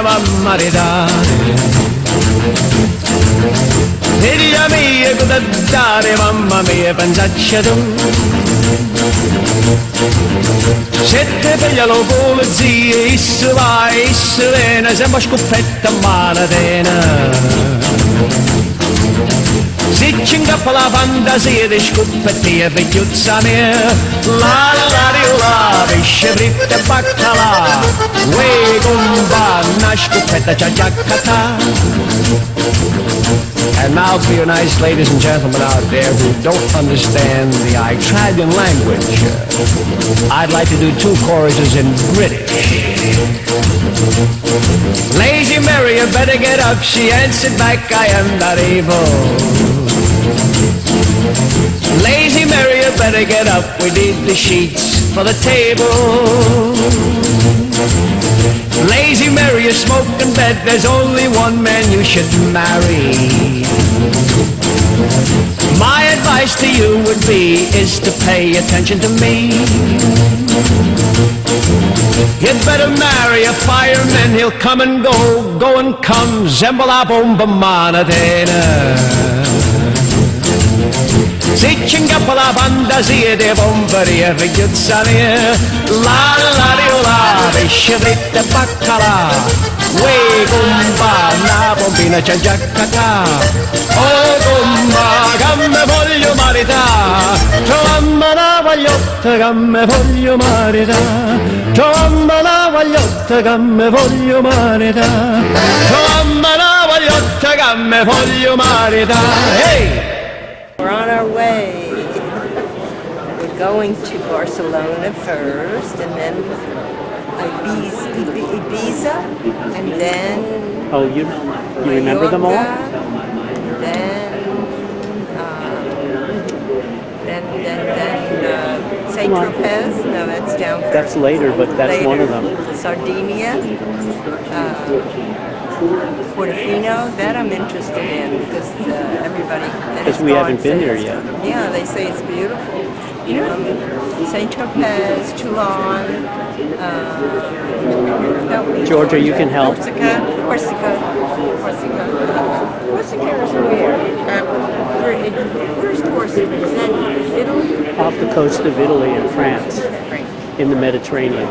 mamma ridare. Figlia mia, cosa dare, mamma mia, pensaccia tu. Se te piglia la polizia, issa vai, issa viene, sembra scoppetta a mano tena. Se ci ingappa la fantasia di scoppettia vecchiuzza mia, la la, pesce fritto e baccalà, uè compa, una scoppetta c'ha già catà. And now for you nice ladies and gentlemen out there who don't understand the Italian language, I'd like to do two choruses in British. Lazy Mary, you better get up, she answered back, I am not able. Lazy Mary, you better get up, we need the sheets for the table. Lazy Mary, you smoke in bed, there's only one man you should marry. My advice to you would be, is to pay attention to me. You'd better marry a fireman, he'll come and go and come, zembola bomba manatena. Se ci ingappa la fantasia di bomberia vecchiuzza mia, la, pesce fritto e baccalà, uè compa, una pompina c'è già cacà. Oh compa, che me voglio marità, trovamma la vagliotta che me voglio marità, trovamma la vagliotta che me voglio marità, trovamma la vagliotta che me voglio marità. Hey! We're on our way. We're going to Barcelona first, and then Ibiza, and then Oh, you remember them all? Then Saint Tropez. No, that's down further. That's later, but that's later. one of them. Sardinia, Portofino. That I'm interested in because everybody that has Because we gone haven't been there says- yet. Yeah, they say it's beautiful. Saint Tropez, Toulon. Georgia, you can help. Corsica is where? Where's Corsica? Is that Italy? Off the coast of Italy and France, in the Mediterranean.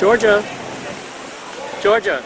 Georgia. Georgia.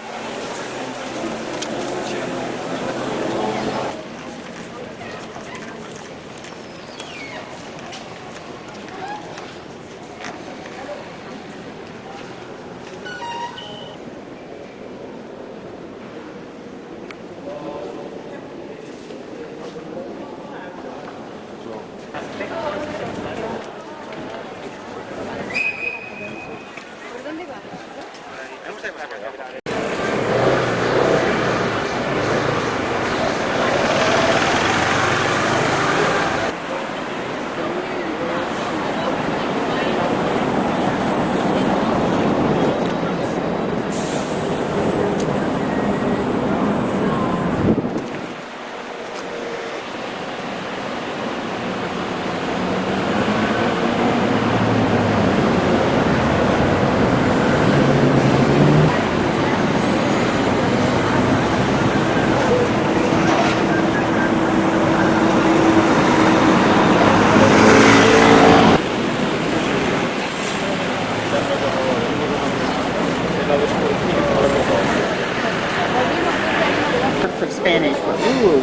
For Spanish. Ooh.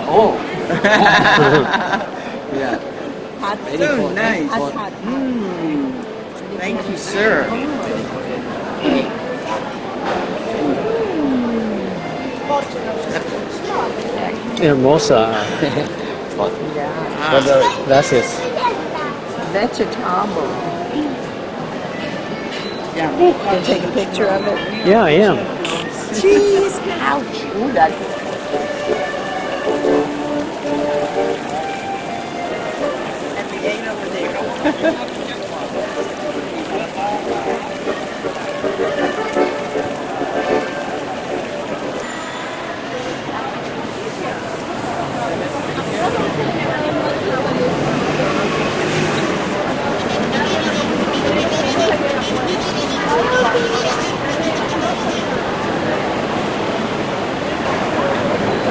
Oh. Yeah. Hot. Very So hot. nice. Hot. Thank you, sir. Hermosa. Gracias. Vegetable. Yeah. Can you take a picture of it? Yeah, I am. Cheese. Ouch. Ooh, that's at the gate over there.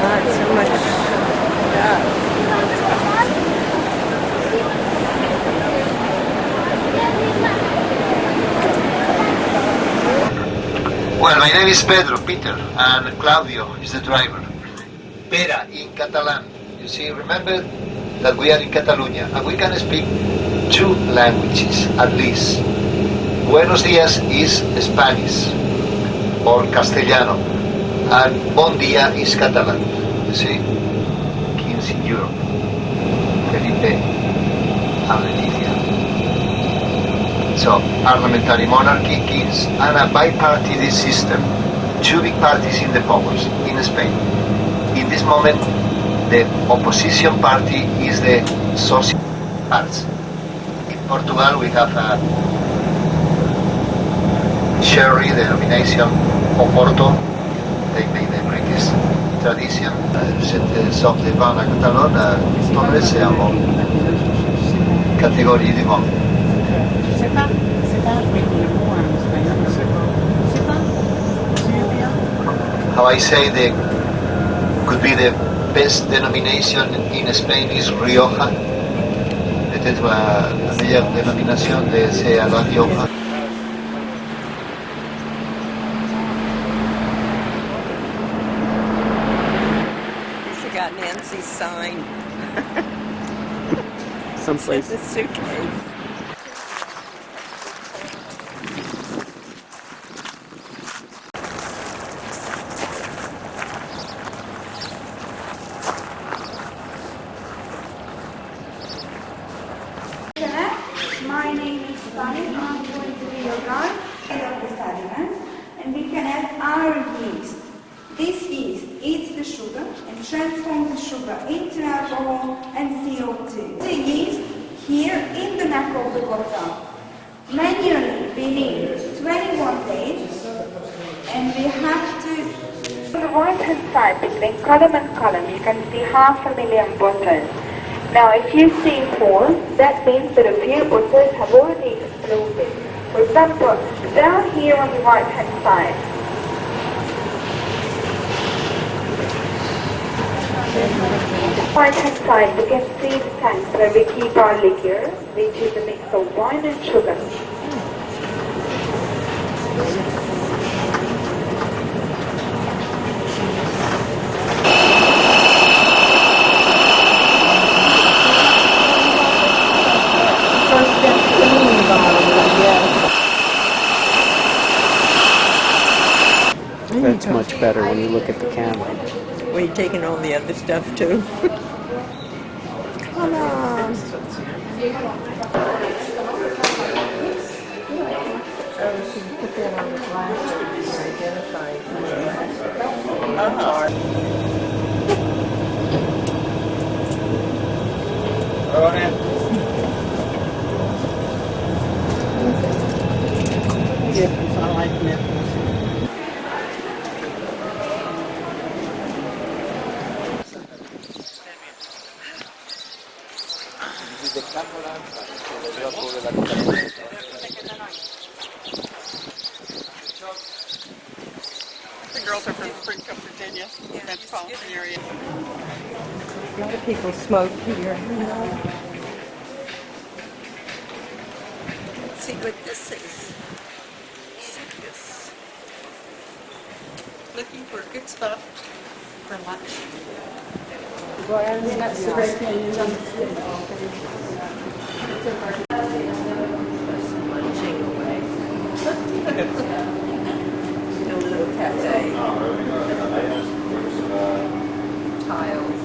God, so much stuff. Well, my name is Pedro, Peter, and Claudio is the driver. Pera in Catalan. You see, remember that we are in Catalonia and we can speak two languages at least. Buenos días is Spanish or Castellano, and bon dia is Catalan. You see, kings in Europe, Felipe and Letizia. So, parliamentary monarchy, kings, and a bipartite system. Two big parties in the powers in Spain. In this moment, the opposition party is the Social Arts. In Portugal, we have a sherry denomination Oporto. They made the British tradition. Sauf de vin à Catalogne, c'est un bon catégorie du monde. How I say could be the best denomination in Spain is Rioja. Peut-être la meilleure dénomination c'est la Rioja. You forgot Nancy's sign. Someplace. The suitcase. My name is Sunny. I'm going to be your guide to Dr. Sutherland, and we can add our yeast. This yeast eats the sugar and transforms the sugar into alcohol and CO2. The yeast here in the neck of the bottle. Manually we need 21 days, and we have to. On the right hand side between column and column you can see 500,000 bottles. Now if you see 4, that means that a few bottles have already exploded. For example, down here on the right hand side. Right hand side you can see the tanks where we keep our liquor, which is a mix of wine and sugar. That's much better when you look at the camera. Were you taking all the other stuff too? Come on. Oh, so you put that on the plastic to identify it. Nipples, I like nipples. The girls are from Springfield, Virginia. Metropolitan area. A lot of people smoke here. see what this is. Circus. Looking for good stuff for lunch. Munching away. A little cafe. Tiles.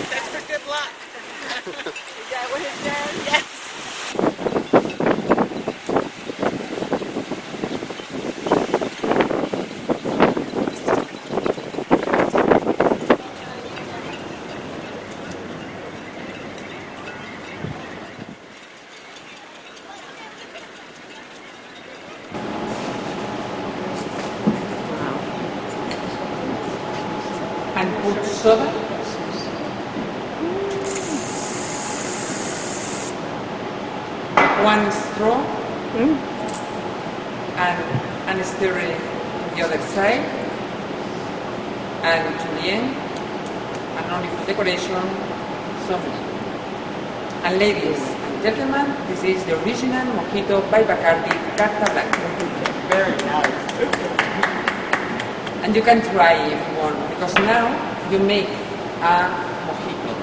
That's for good luck. Is that what it says? Yes. And put soda. One straw and stir it on the other side, and julienne, and only for decoration, some. And ladies and gentlemen, this is the original mojito by Bacardi Carta Blanca. Very nice. And you can try if you want, because now you make a mojito.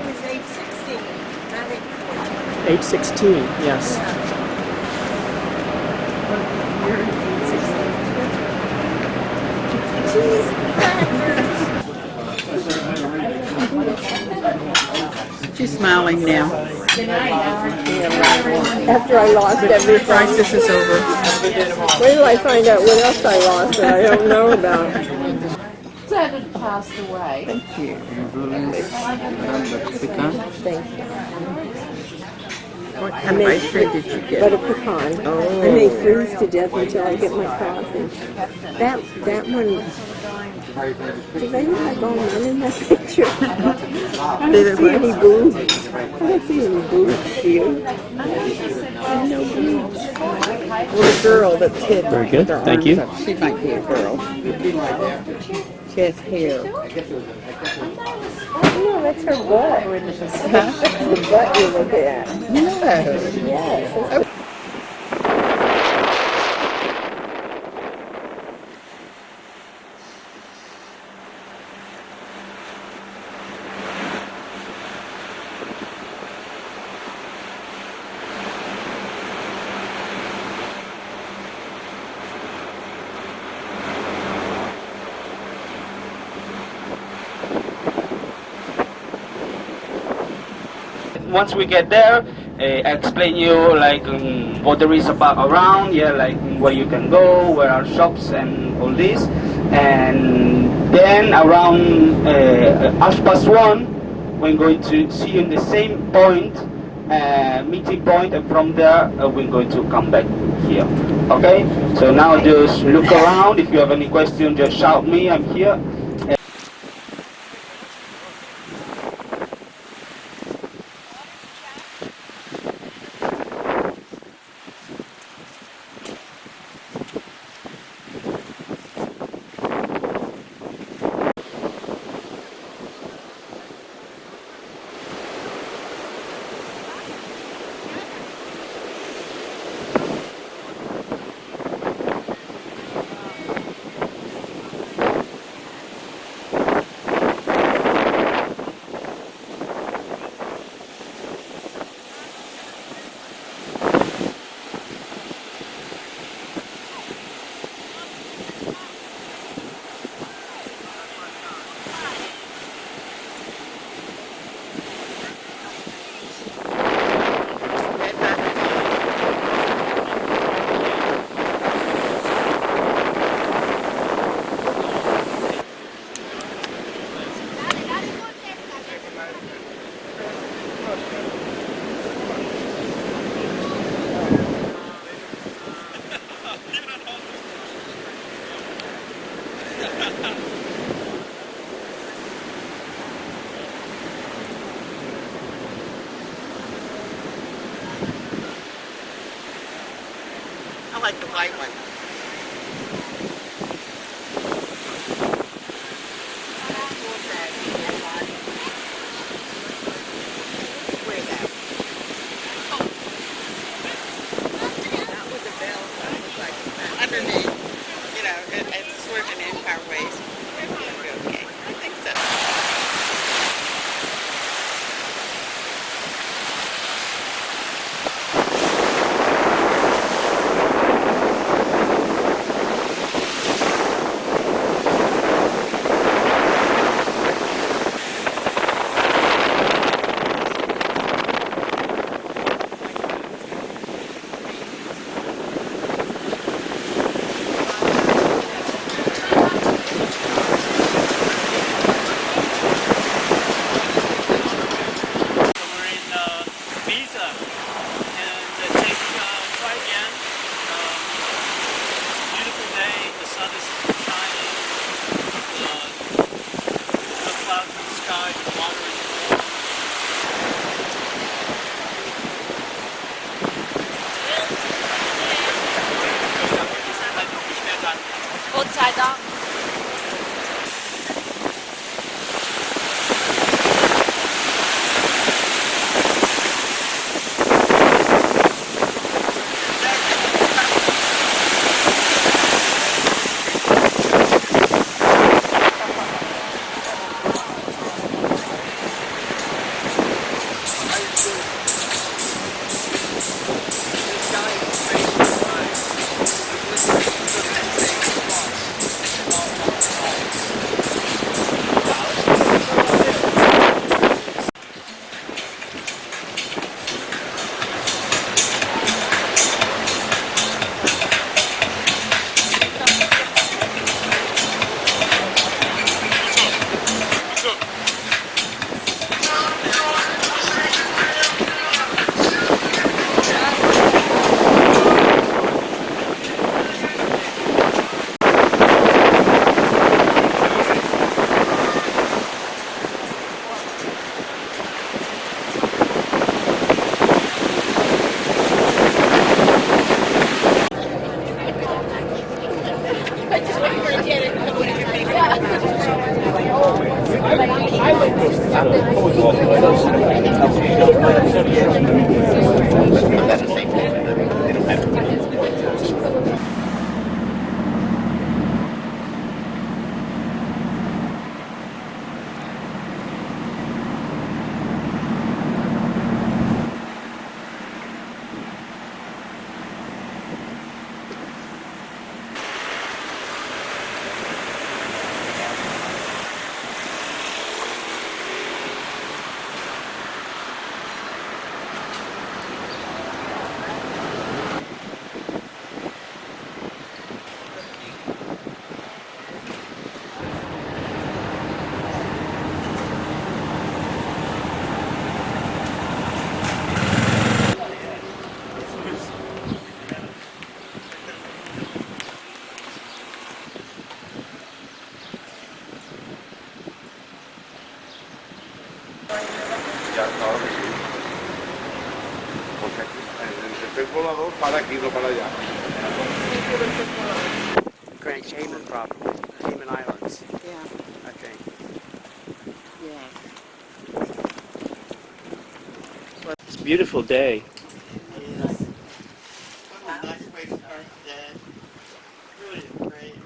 It's 8:16, not 8:14. 8:16, yes. She's smiling now. After I lost everything. Crisis is over. Wait till I find out what else I lost that I don't know about. Dad had passed away. Thank you. What I kind of made ice cream did you get? butter pecan. I may freeze to death until I get my coffee. That one. Do they have all men in that picture? I don't see any boobs. I don't see any boobs here. No boobs. Well, the girl that's hid. Very good. with her Thank arms you. up, she might be a girl. She has hair. Oh, that's her butt. That's the butt you look at. No. Yes. Once we get there, I explain you like what there is about around, yeah, like where you can go, where are shops and all this. And then around 1:30, we're going to see you in the same point, meeting point, and from there we're going to come back here. Okay? So now just look around. If you have any question, just shout me. I'm here. like the white one. Where's that? Not with the bell, but it was like underneath, you know, it's sort of an empire waist. Okay, I think so. Gott sei Dank. Volador para aquí, no para allá. Grand Cayman property, Cayman Islands, Yeah, I think. yeah. It's a beautiful day. Yes. What a nice way to start the day. Really great.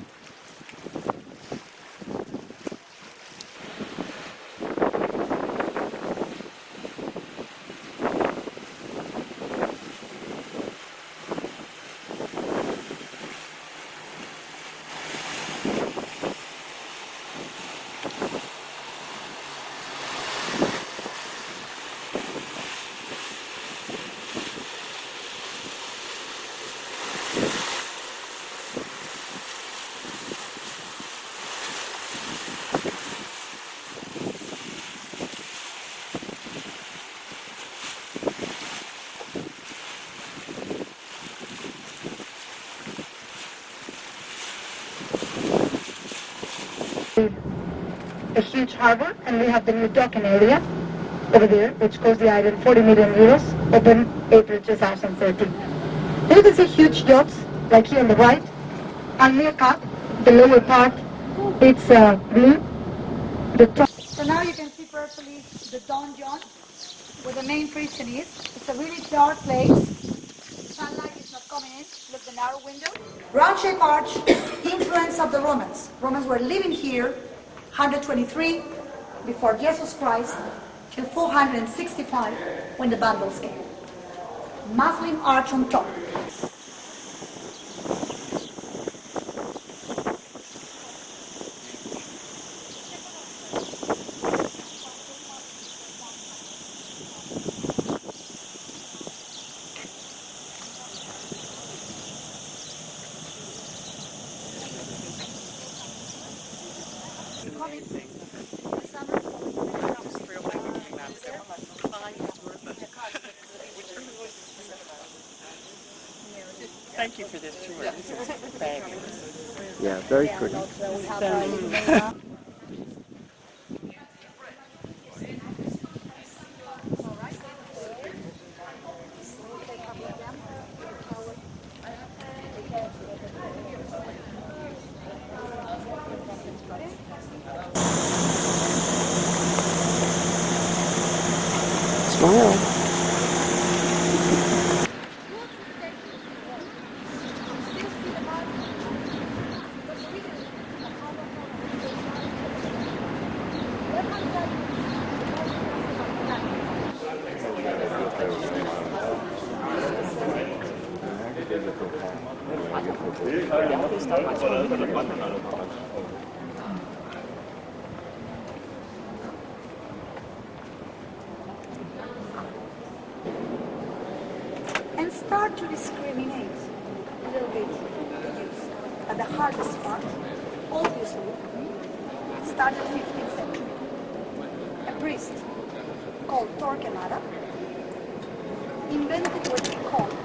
A huge harbor, and we have the new docking area over there, which cost the island 40 million euros, open April 2013. And you can see huge yachts like here on the right, and Meerkat, the lower part, it's blue. The top. So now you can see perfectly the donjon, where the main prison is. It's a really dark place. Sunlight is not coming in. Look, the narrow window. Round-shaped arch, influence of the Romans. Romans were living here 123 before Jesus Christ till 465 when the Vandals came. Muslim arch on top. Thank you for this tour. This is fabulous. Yeah, very pretty. Smile. And start to discriminate a little bit the use. But the hardest part, obviously, started 15th century. A priest called Torquemada invented what he called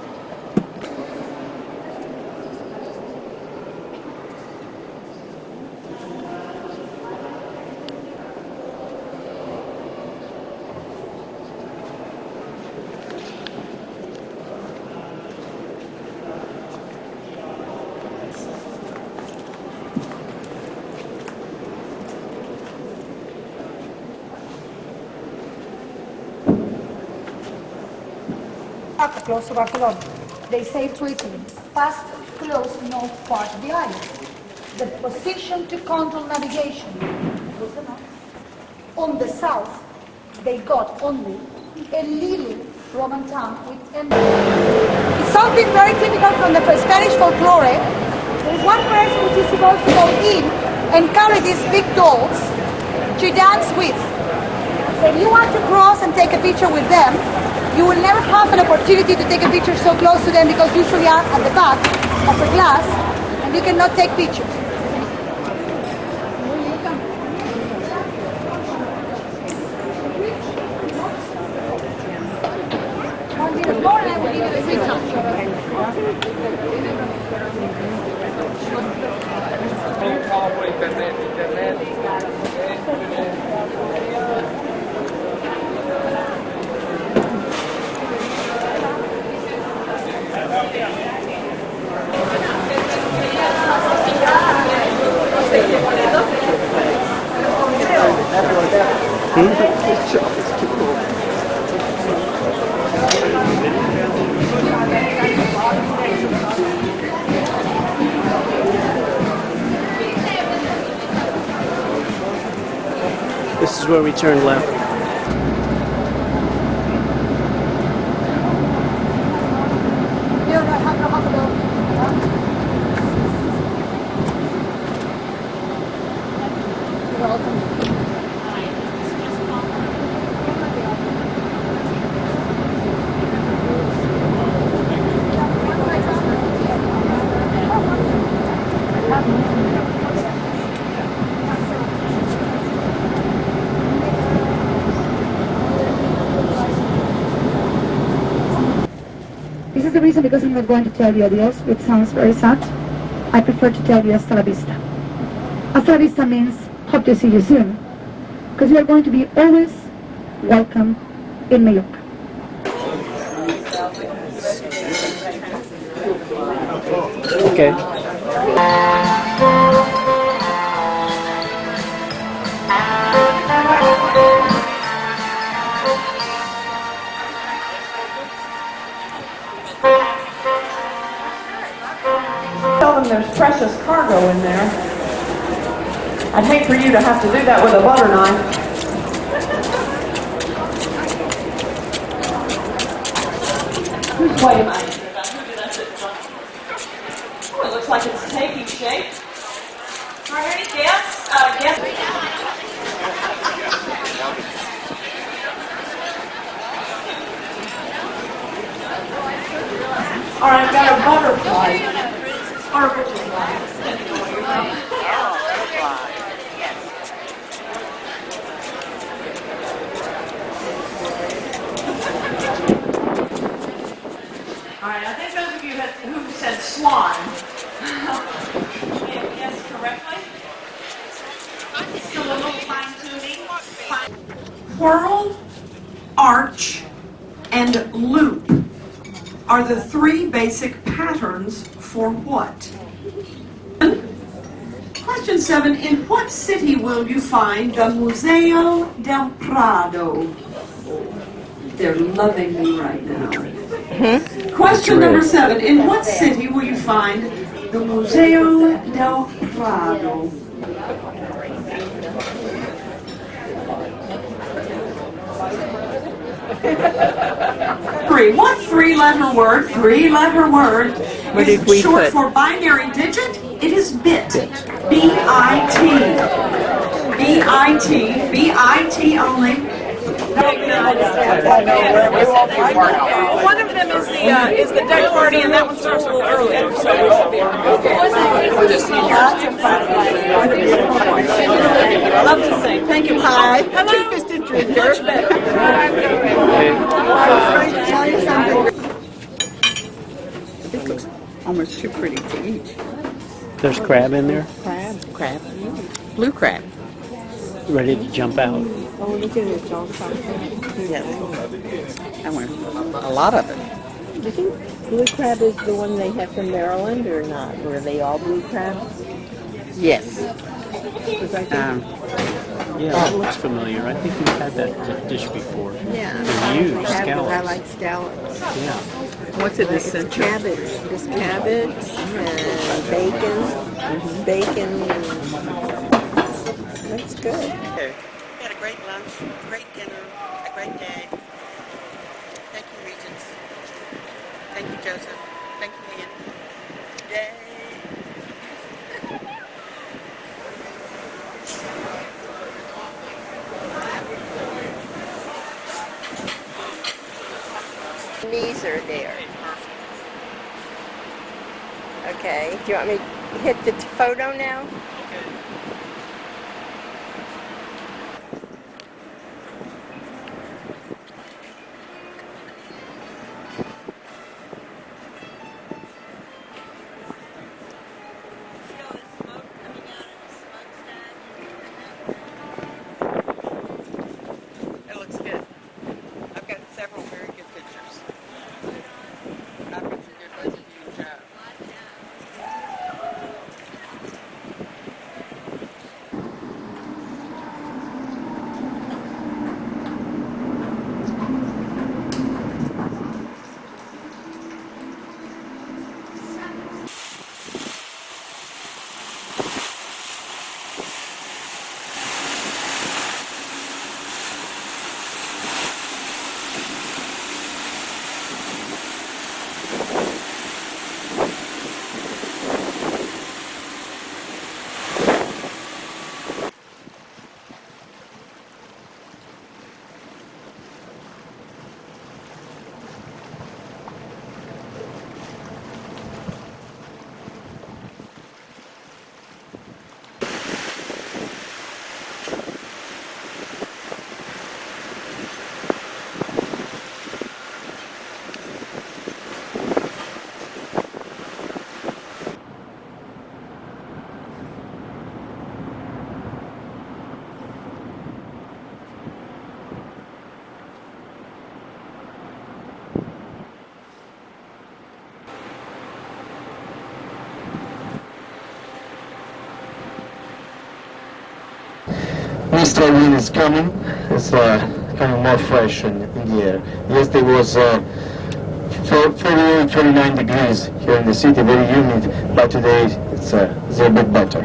close to Barcelona. They say to Italy, past close north part of the island. The position to control navigation was enough. On the south, they got only a little Roman town with It's something very typical from the Spanish folklore. There's one person which is supposed to go in and carry these big dolls to dance with. So if you want to cross and take a picture with them, you will never have an opportunity to take a picture so close to them because usually are at the back of a glass and you cannot take pictures. One minute more and I will give you the This is where we turn left. This is the reason, because I'm not going to tell you adios, which sounds very sad. I prefer to tell you hasta la vista. Hasta la vista means hope to see you soon, because you are going to be always welcome in Mallorca. Okay. Tell them there's precious cargo in there. I'd hate for you to have to do that with a butter knife. Who's waiting? Oh, it looks like it's taking shape. Are there any guests? All right, I've got a butterfly. All right, I think those of you who said slime guessed correctly. Still a little fine-tuning. Whirl, arch, and loop are the three basic patterns for what? Question 7. In what city will you find the Museo del Prado? They're loving me right now. Question number 7. In what city will you find the Museo del Prado? What three-letter word? Three-letter word is short for binary digit. It is bit. B-I-T. B-I-T. B-I-T only. One of them is the deck party, and that one starts a little earlier, so we should be I love to sing. Thank you. Hi. Hello. Two-fisted drinker. Much better. It looks almost too pretty to eat. There's crab in there? Crab. Blue crab. Ready to jump out. Oh, look at it, all something. Yes. I want a lot of it. Do you think blue crab is the one they have from Maryland or not? Or are they all blue crabs? Yes. Yeah, that looks familiar. I think we've had that dish before. Yeah. They're huge, scallops. I like scallops. Yeah. What's in this? It's cabbage. Just cabbage and bacon. Bacon. That's good. We had a great lunch, great dinner, a great day. Thank you, Regents. Thank you, Joseph. Thank you, Ian. Yay! Knees are there. Okay. Do you want me to hit the photo now? It looks good. I've got several very good pictures. I bet you did both of you a job. easterly wind is coming. It's coming more fresh in the air. Yesterday was 48, 39 degrees here in the city, very humid, but today it's a bit better.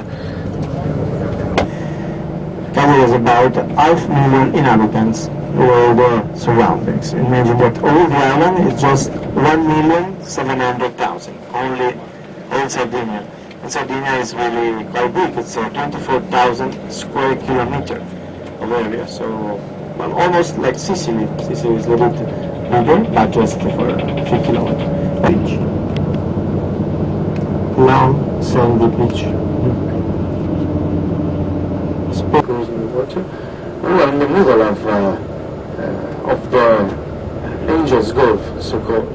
Cabo has about 500,000 inhabitants over the surroundings. Imagine that all the island is just 1,700,000, only in Sardinia. And Sardinia is really quite big. It's 24,000 square kilometers of area, so well, almost like Sicily. Sicily is a little bit bigger, but just for a few kilometers. Beach. Long, sandy beach. Goes in the water. We're in the middle of the Angels Gulf, so-called.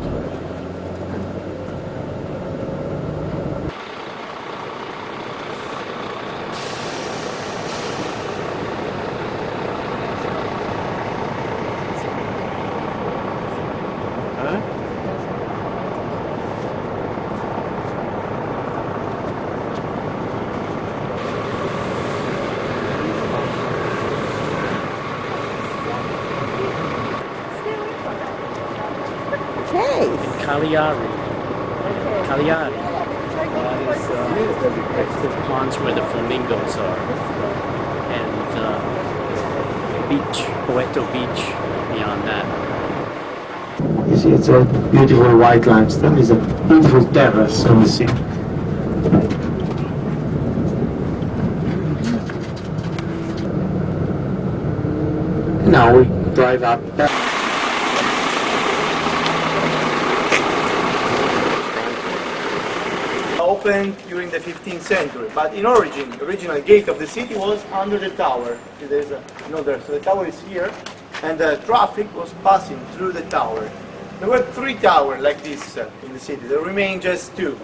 Cagliari. Cagliari. That's the ponds where the flamingos are. And beach, Poeto Beach beyond that. You see, it's a beautiful white limestone. It's a beautiful terrace on the sea. Now we drive up. Opened during the 15th century, but in origin, the original gate of the city was under the tower. See, there's another, so the tower is here, and the traffic was passing through the tower. There were 3 towers like this in the city. There remained just 2.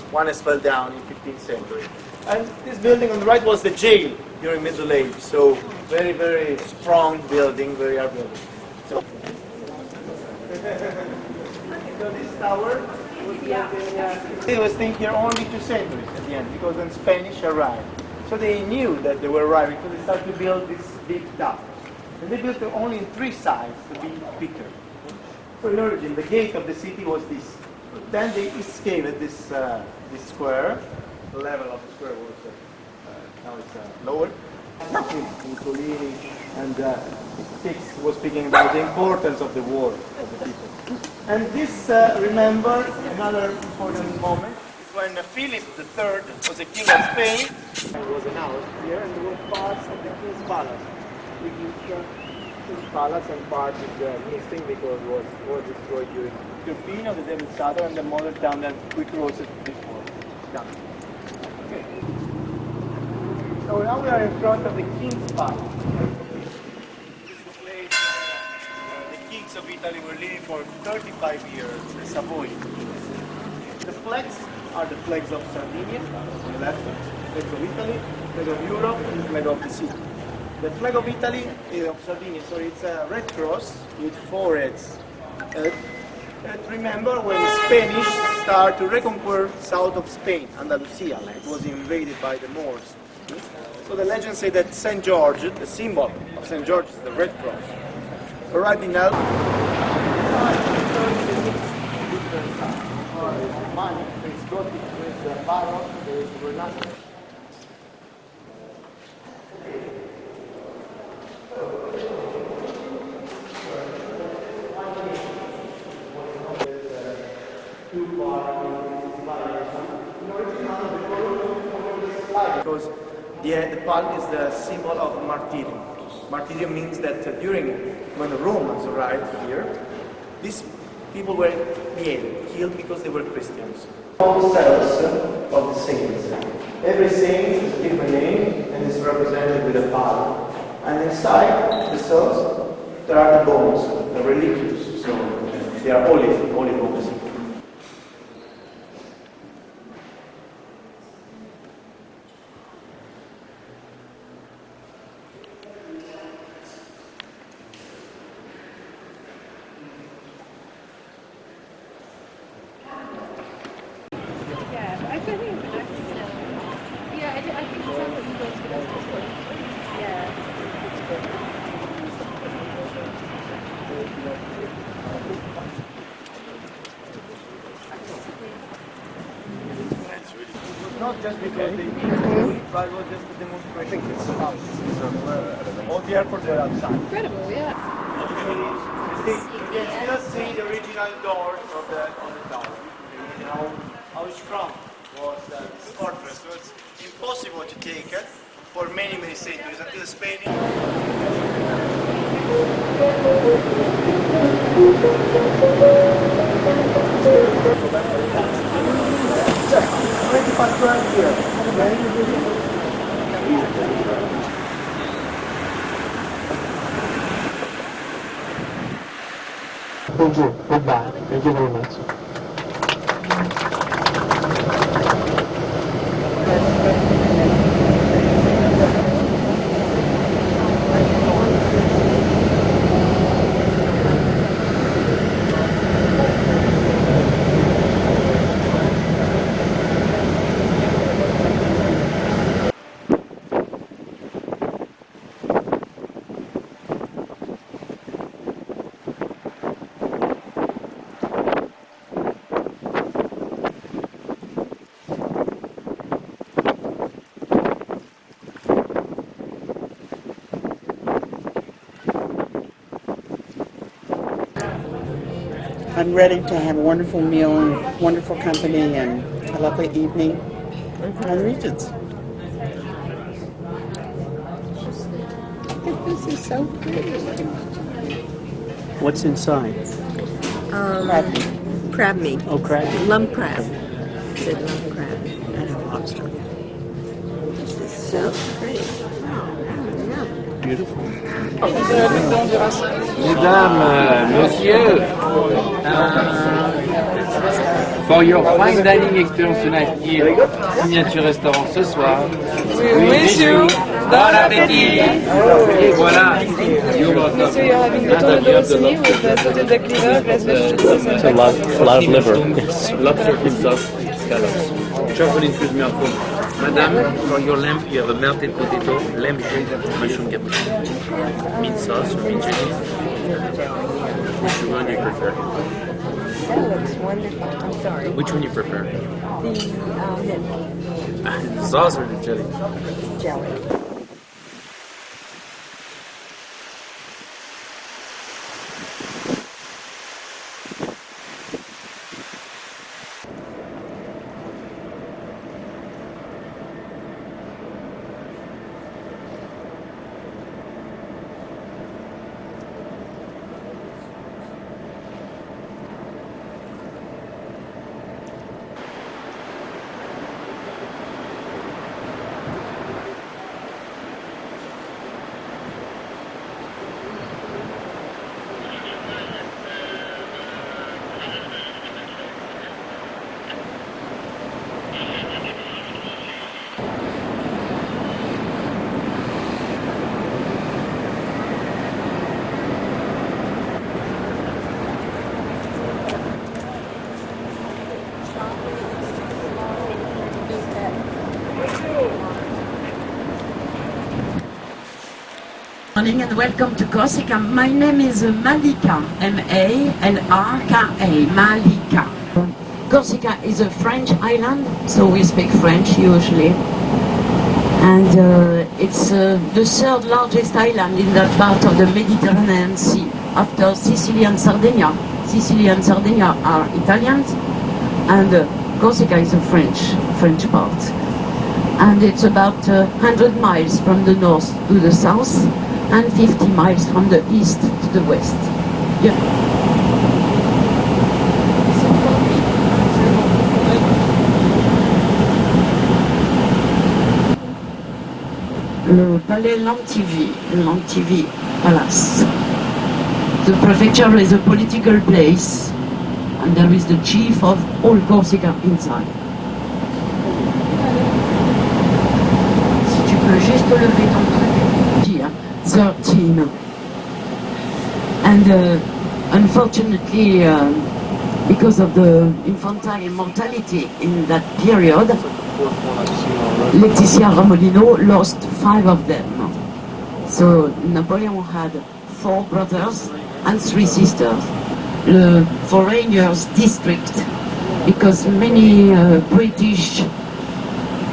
One has fell down in 15th century. And this building on the right was the jail during Middle Age, so very, very strong building, very hard building. So this tower, they was staying here only 2 centuries at the end, because when Spanish arrived. So they knew that they were arriving, so they started to build this big tower. And they built it only in 3 sides to be bigger. So in origin, the gate of the city was this. Then they escaped this square. The level of the square was now it's lower. Mussolini and was speaking about the importance of the war of the people. And this, remember, another important moment is when Philip III was the king of Spain. There was an house here, and there were parts of the king's palace. The king's palace and part is missing because it was destroyed during Turpino, the Devil's Saddle, and the mother town that we crossed before. Done. Okay. So now we are in front of the king's palace. Of Italy were living for 35 years, the Savoy. The flags are the flags of Sardinia, on the left, flags of Italy, flag of Europe, and the flag of the sea. The flag of Italy, of Sardinia, sorry, it's a red cross with 4 heads. Remember when the Spanish started to reconquer south of Spain, Andalusia, it was invaded by the Moors. So the legends say that St. George, the symbol of St. George is the red cross. Arriving now. Money, there's Gothic, there's Baroque, there's Renaissance. Because the palm is the symbol of martyrdom. Martyrdom means that when the Romans arrived here, these people were killed because they were Christians. All cells of the saints. Every saint is a different name and is represented with a palm. And inside the cells, there are the bones, the reliquaries. So they are holy bones. Not just because they need to, but it was just a demonstration. All the airports were outside. Incredible, yeah. You can still see the original doors of the tower. How strong was this fortress. So it's impossible to take it for many, many centuries until Spain. 25 grand here. Thank you. Goodbye. Thank you very much. I'm ready to have a wonderful meal and wonderful company and a lovely evening on Regents. This is so pretty. What's inside? Crab meat. Oh, crab. Lump crab. Said lump crab. And a lobster. This is so pretty. Beautiful. Mesdames, messieurs, for your fine dining experience tonight here, Signature Restaurant ce soir. We wish you bon appétit. Et voilà. Monsieur, you're having the tour de Rossini with the sauté de cleaver, It's a lot of liver. Yes. Lobster pizza, scallops. Chocolate infused miracle. Madame, for your lamb, you have a melted potato, lamb shake, mushroom capuchin, meat sauce or meat chili. Which one do you prefer? That looks wonderful. I'm sorry. Which one you prefer? The Sauce or the jelly? jelly. Morning and welcome to Corsica. My name is Malika, M-A-L-R-K-A, Malika. Corsica is a French island, so we speak French usually. And it's the third largest island in that part of the Mediterranean Sea, after Sicily and Sardinia. Sicily and Sardinia are Italians, and Corsica is a French part. And it's about 100 miles from the north to the south, and 50 miles from the east to the west. Yeah. Le Palais Lantivy Palace. The prefecture is a political place, and there is the chief of all Corsica inside. Si tu peux juste lever ton truc. 13. And unfortunately, because of the infantile mortality in that period, Letizia Ramolino lost 5 of them. So Napoleon had 4 brothers and 3 sisters. The foreigners district, because many British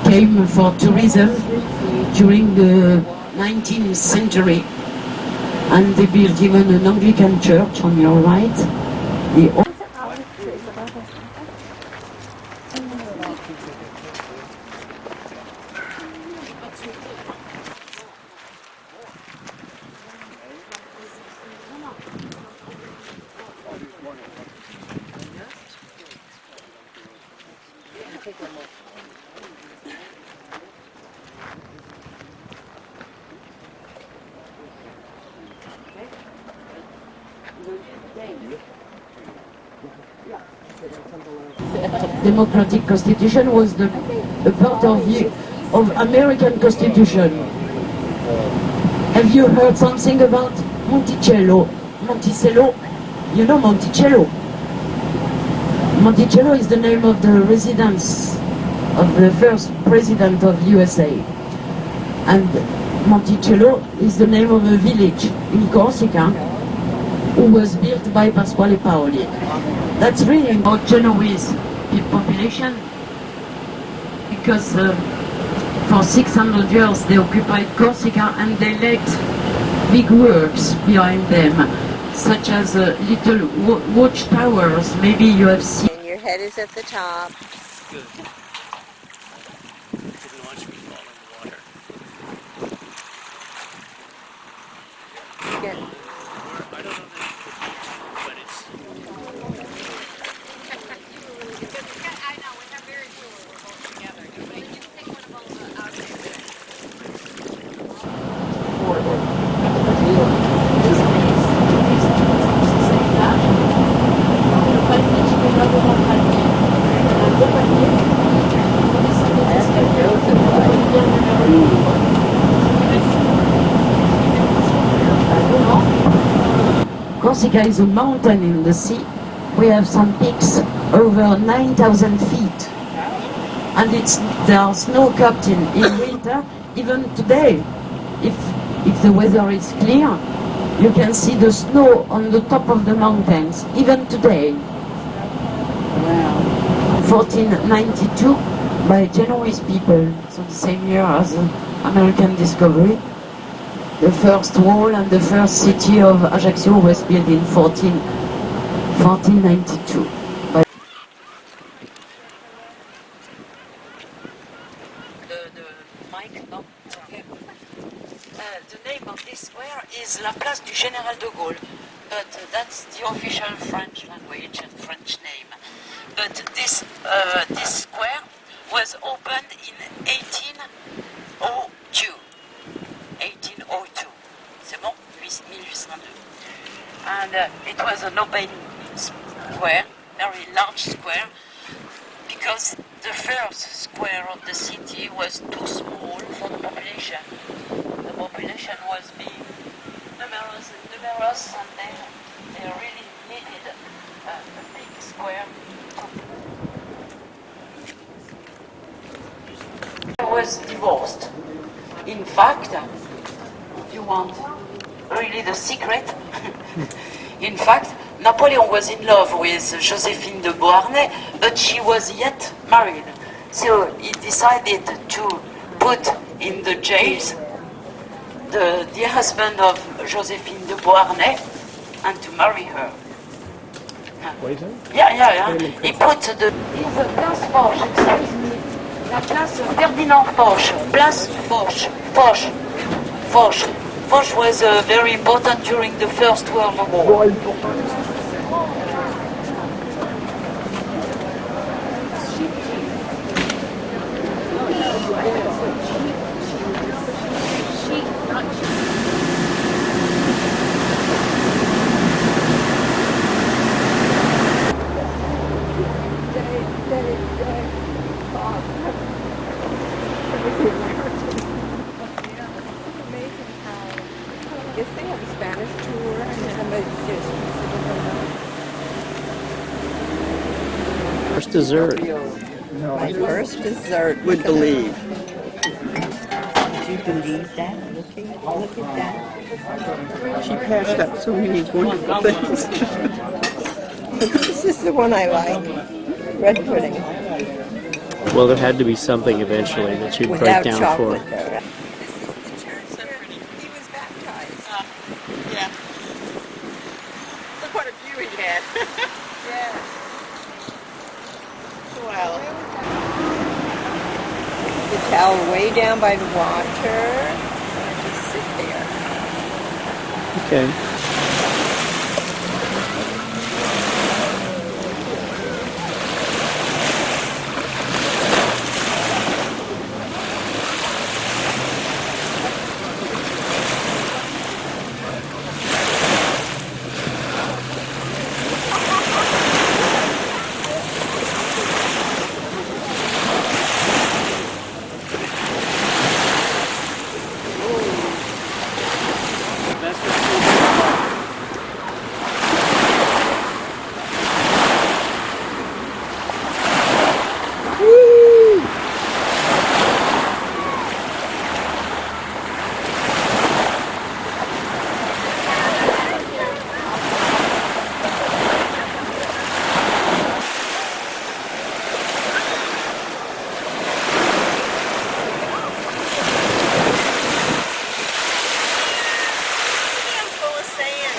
came for tourism during the 19th century, and they built even an Anglican church on your right. The Democratic Constitution was a part of American Constitution. Have you heard something about Monticello? Monticello? You know Monticello? Monticello is the name of the residence of the first president of USA. And Monticello is the name of a village in Corsica who was built by Pasquale Paoli. That's really about Genoese population, because for 600 years they occupied Corsica and they left big works behind them, such as little watchtowers. Maybe you have seen. And your head is at the top. Good. Didn't watch me fall in the water. Again. I don't know the but it's. I know, we have very few where we're both together. But you can take one of those out Corsica is a mountain in the sea. We have some peaks over 9,000 feet. And they are snow-capped in winter. Even today, if the weather is clear, you can see the snow on the top of the mountains, even today. 1492 by Genoese people, so the same year as American discovery. The first wall and the first city of Ajaccio was built in 1492. The name of this square is La Place du Général de Gaulle, but that's the official French language and French name. But this square was opened in 1802. 1802. C'est bon? 1802. And it was an open square, very large square, because the first square of the city was too small for the population. The population was being numerous, and then they really needed a big square. I was divorced. In fact, you want really the secret? In fact, Napoleon was in love with Joséphine de Beauharnais, but she was yet married. So he decided to put in the jails the husband of Joséphine de Beauharnais and to marry her. Yeah. He put the... It's a Place Foch, excuse me. La place Ferdinand Foch. Place Foch. Foch was very important during the First World War. First dessert. My first dessert Would believe. you believe that? Look at that. She passed up so many wonderful things. But this is the one I like. Red pudding. Well, there had to be something eventually that you'd break Without down chocolate, for. though. Yeah. Look what a view he had. Yes. Well. The towel way down by the water. And just sit there. Okay. Full of sand.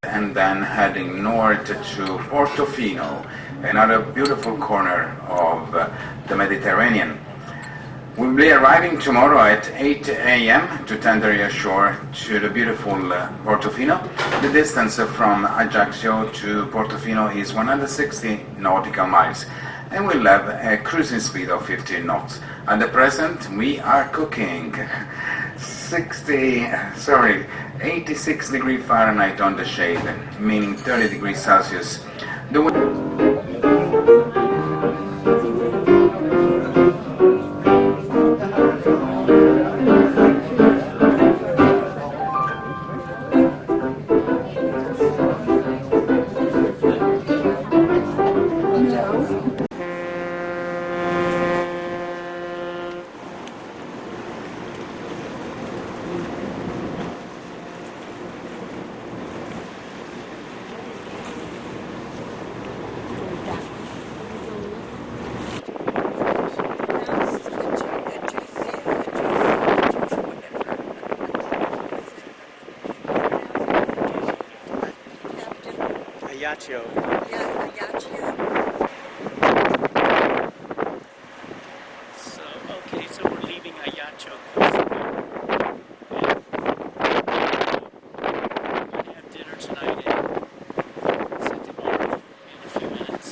And then heading north to Portofino, another beautiful corner of the Mediterranean. We'll be arriving tomorrow at 8 a.m. to tender your shore to the beautiful Portofino. The distance from Ajaccio to Portofino is 160 nautical miles, and we'll have a cruising speed of 15 knots. At the present, we are cooking 86 degrees Fahrenheit on the shade, meaning 30 degrees Celsius. Ajaccio. Yeah, Ajaccio. So, okay, so we're leaving Ajaccio, Corsica. And we're going to have dinner tonight in Settimana in a few minutes.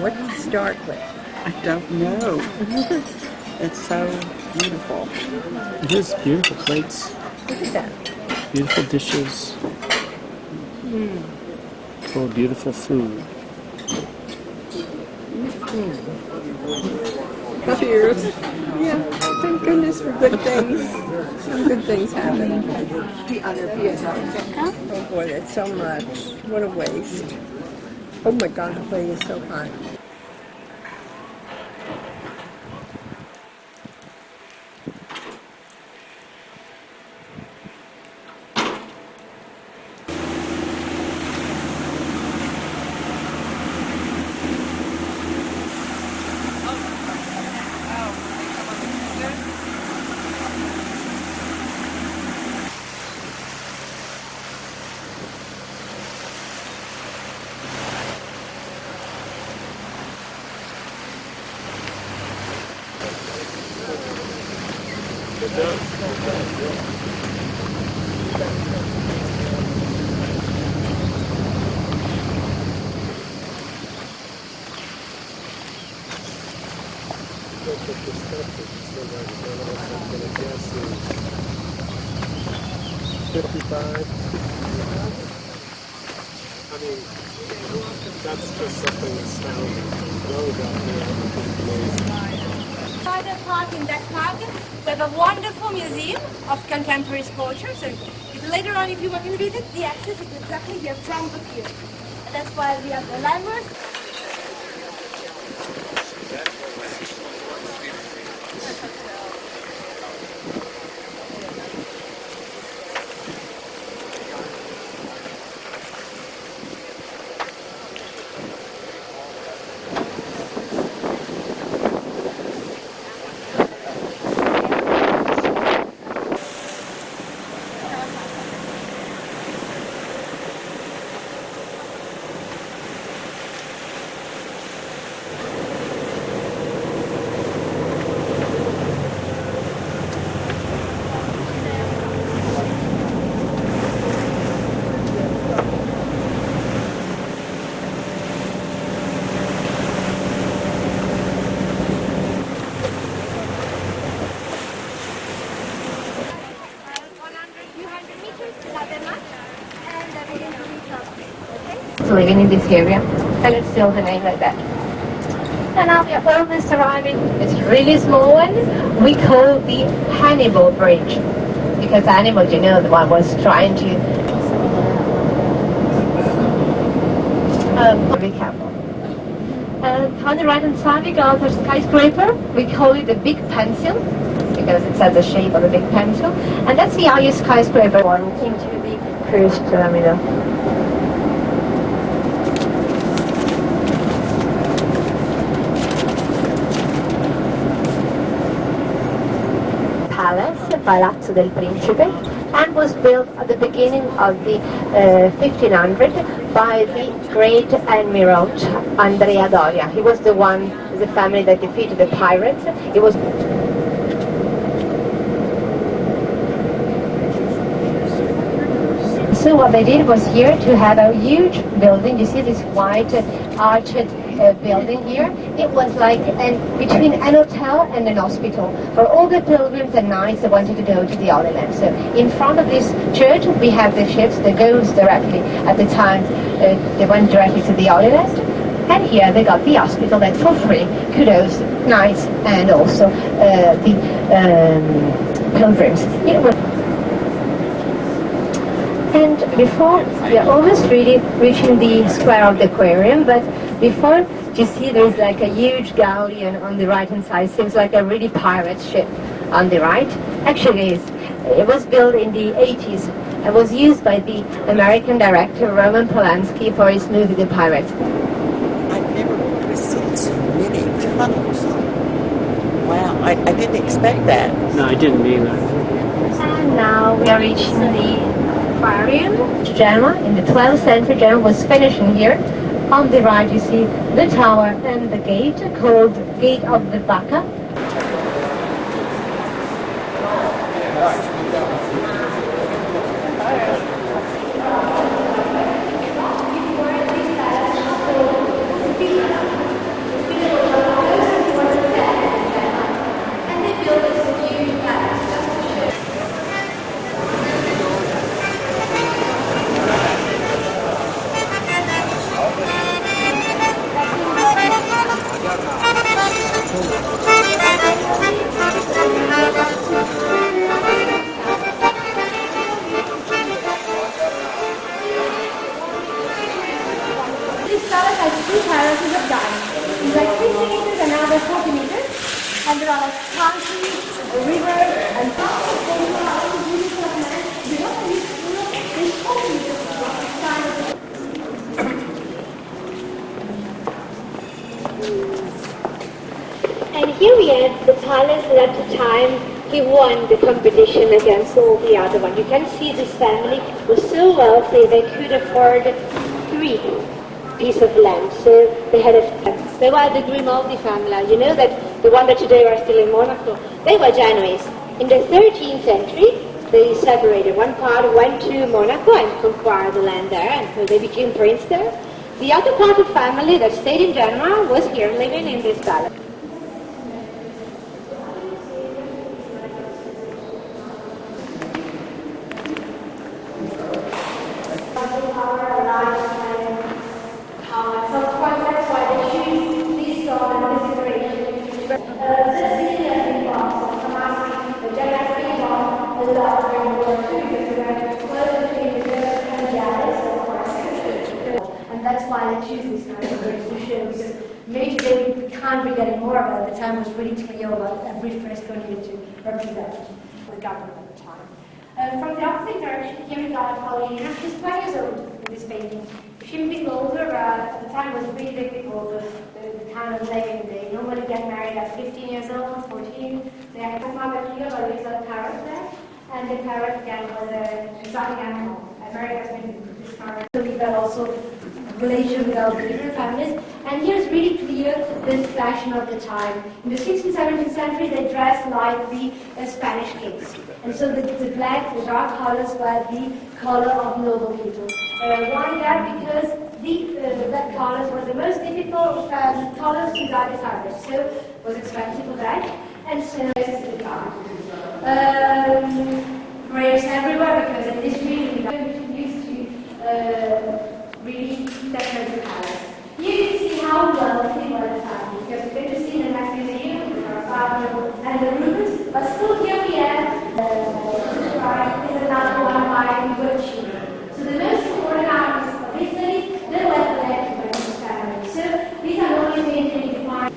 What to start with? I don't know. It's so beautiful. It is beautiful plates. Look at that. Beautiful dishes. Full of beautiful food. Cheers. Yeah, thank goodness for good things. Some good things happen. Oh boy, that's so much. What a waste. Oh my God, the plate is so hot. 55. I mean, that's just something astounding. Those out there are amazing. Further park in that park, we have a wonderful museum of contemporary sculptures, and later on, if you want to visit, the access is exactly here from the pier. And that's why we have the landmarks. Living in this area, and it's still the name like that. And now we are almost arriving. It's a really small one. We call the Hannibal Bridge because Hannibal, you know, the one was trying to be careful. On the right hand side, we got a skyscraper. We call it the Big Pencil because it has the shape of a big pencil, and that's the highest skyscraper one into the cruise terminal. Palazzo del Principe, and was built at the beginning of the 1500 by the great Admiral Andrea Doria. He was the family that defeated the pirates. It was so what they did was here to have a huge building. You see this white arched building here. It was like between an hotel and an hospital for all the pilgrims and knights that wanted to go to the Holy Land. So in front of this church we have the ships that goes directly, at the time they went directly to the Holy Land, and here they got the hospital that for free could host knights and also the pilgrims. It was. And before, we are almost really reaching the square of the aquarium, but before, you see there's like a huge galleon on the right hand side. Seems like a really pirate ship on the right. Actually, it was built in the 80s and was used by the American director Roman Polanski for his movie The Pirates. I've never really seen so many tunnels. Wow, I didn't expect that. No, I didn't either. And now we are reaching the aquarium. Genoa, in the 12th century, Genoa was finishing here. On the right you see the tower and the gate called Gate of the Bacca. And there are like countries, a river, and and here we have the palace that at the time he won the competition against all the other ones. You can see this family was so wealthy they could afford 3 pieces of land. So they had they were the Grimaldi family. You know that the one that today are still in Monaco. They were Genoese. In the 13th century, they separated. One part went to Monaco and conquered the land there, and so they became prince there. The other part of family that stayed in Genoa was here living in this palace. choose this kind of place to show because maybe today we can't read anymore, but at the time was really clear what every fresco needed to represent the government at the time. From the opposite direction, here we got Paulina. She's 20 years old in this painting. She may be older, but at the time it was really difficult. The kind of living day. Nobody get married at 15 years old, 14. They had a mother here, but there's a parrot there. And the parrot again was an exotic animal. America has been discovered. So we've got also relation with all the different families. And here's really clear the fashion of the time. In the 16th, 17th century, they dressed like the Spanish kings. And so the black, the dark colors were the color of noble people. Why that? Because the black colors were the most difficult colors to dye the fabric. So it was expensive for that. And so this is the dark. Grapes everywhere because in this region we used to really decorate the palace. Here you can see how wealthy were the family because we're going to see in the next museum with our father and the Rubens, but still here we have is another one by Gucci. So the most important artists of Italy, they were black by this family. So these are not only mainly defined.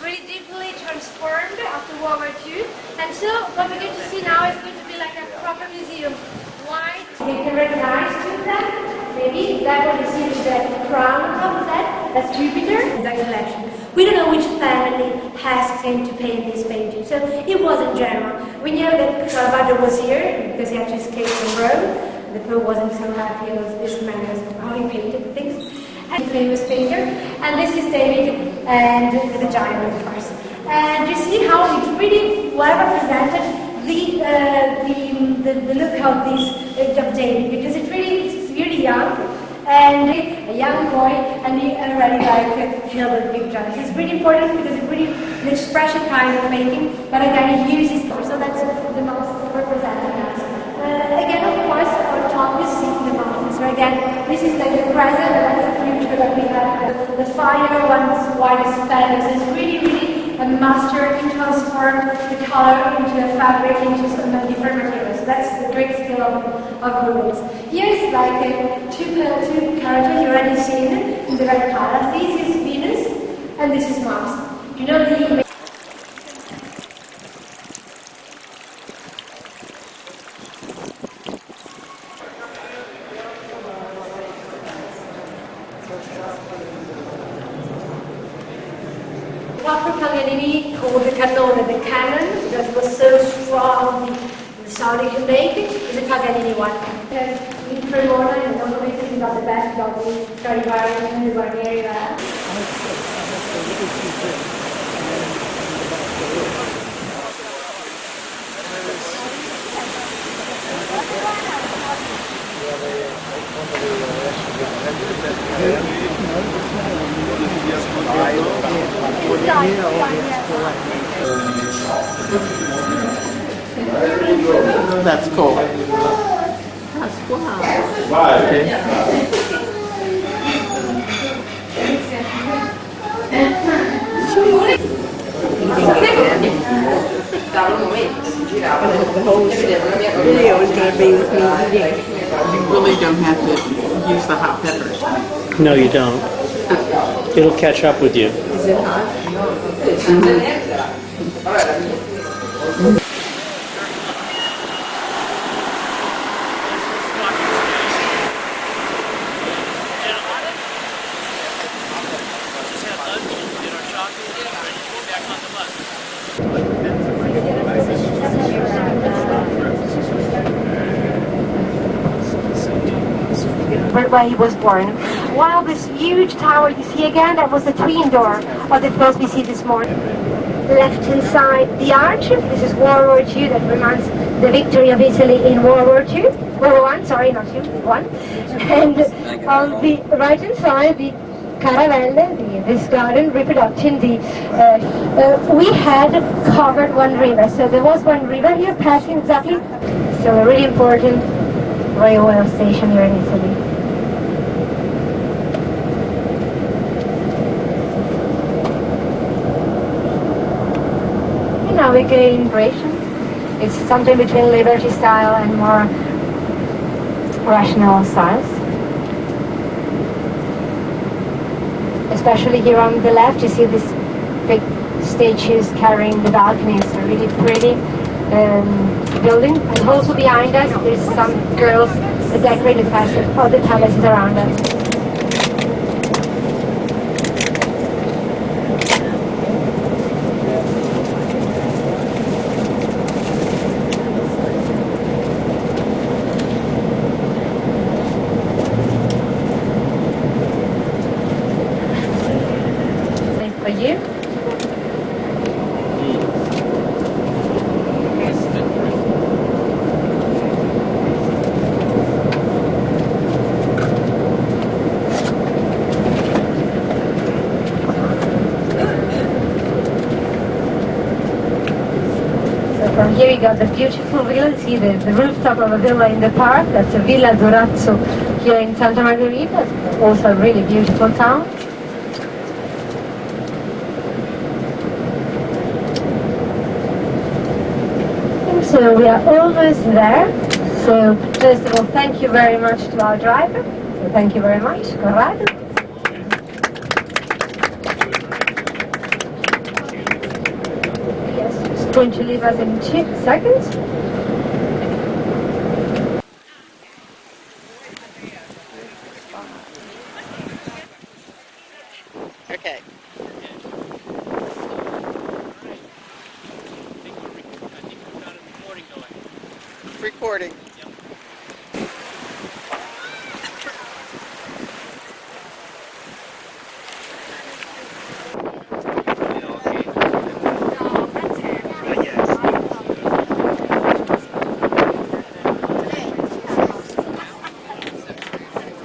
Really deeply transformed after World War II. And so what we're going to see now is going to be like a proper museum. Why? You can recognize two of them. Maybe that one you see with the crown on top of that. That's Jupiter in that collection. We don't know which family has came to paint this painting. So it was in general. We know that Caravaggio was here because he had to escape from Rome. The Pope wasn't so happy with this man how he painted things. And famous painter. And this is David and the giant, of course. And you see how it really well represented the look of this of David because it's really young and a young boy and he already killed the big giant. It's really important because it's really an expression kind of painting, but again he uses so that's the most representing us. Again, of course, on top you see the mountains. So again, this is like the present and that's the future that we have. The fire, once white as feathers, is really a master in transform the color into a fabric, into some different materials. So that's the great skill of Rubens. Here's like two characters you already seen in the red palace. This is Venus and this is Mars. You know the What Paganini called the cannone, the cannon, because it was so strong, the sound it could make, is a Paganini one. In Cremona, and one of the got the best dog, Stradivari and the Guarnieri. That's cool. That's wow. The whole video is going to be with me eating. You really don't have to use the hot peppers. No, you don't. It'll catch up with you. Is it hot? Where he was born. While this huge tower you see again, that was the twin door of the first we see this morning. Left hand side, the arch. This is World War II. That reminds the victory of Italy in World War II. World War I, sorry, not II, one. And on the right hand side, the Caravelle, this garden reproduction, we had covered one river. So there was one river here passing exactly. So a really important railway station here in Italy. And now we get integration. It's something between Liberty style and more rational styles. Especially here on the left, you see these big statues carrying the balconies. A really pretty building. And also behind us, there's some girls that decorate the fashion of the palaces around us. For you. So from here you got the beautiful villa. See the rooftop of a villa in the park. That's a Villa Durazzo here in Santa Margherita. Also a really beautiful town. So we are almost there. So first of all, thank you very much to our driver. So thank you very much, Corrado. Yes, it's going to leave us in 2 seconds. Okay. Recording.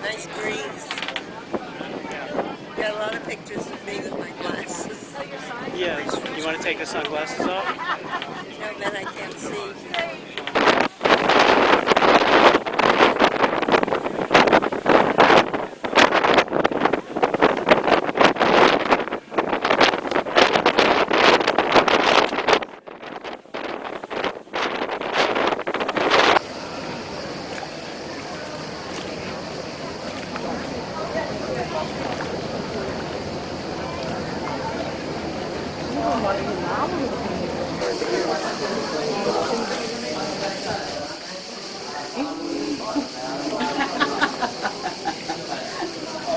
Nice breeze. Got a lot of pictures of me with my glasses. Yeah, you want to take the sunglasses off? No, then I can't see.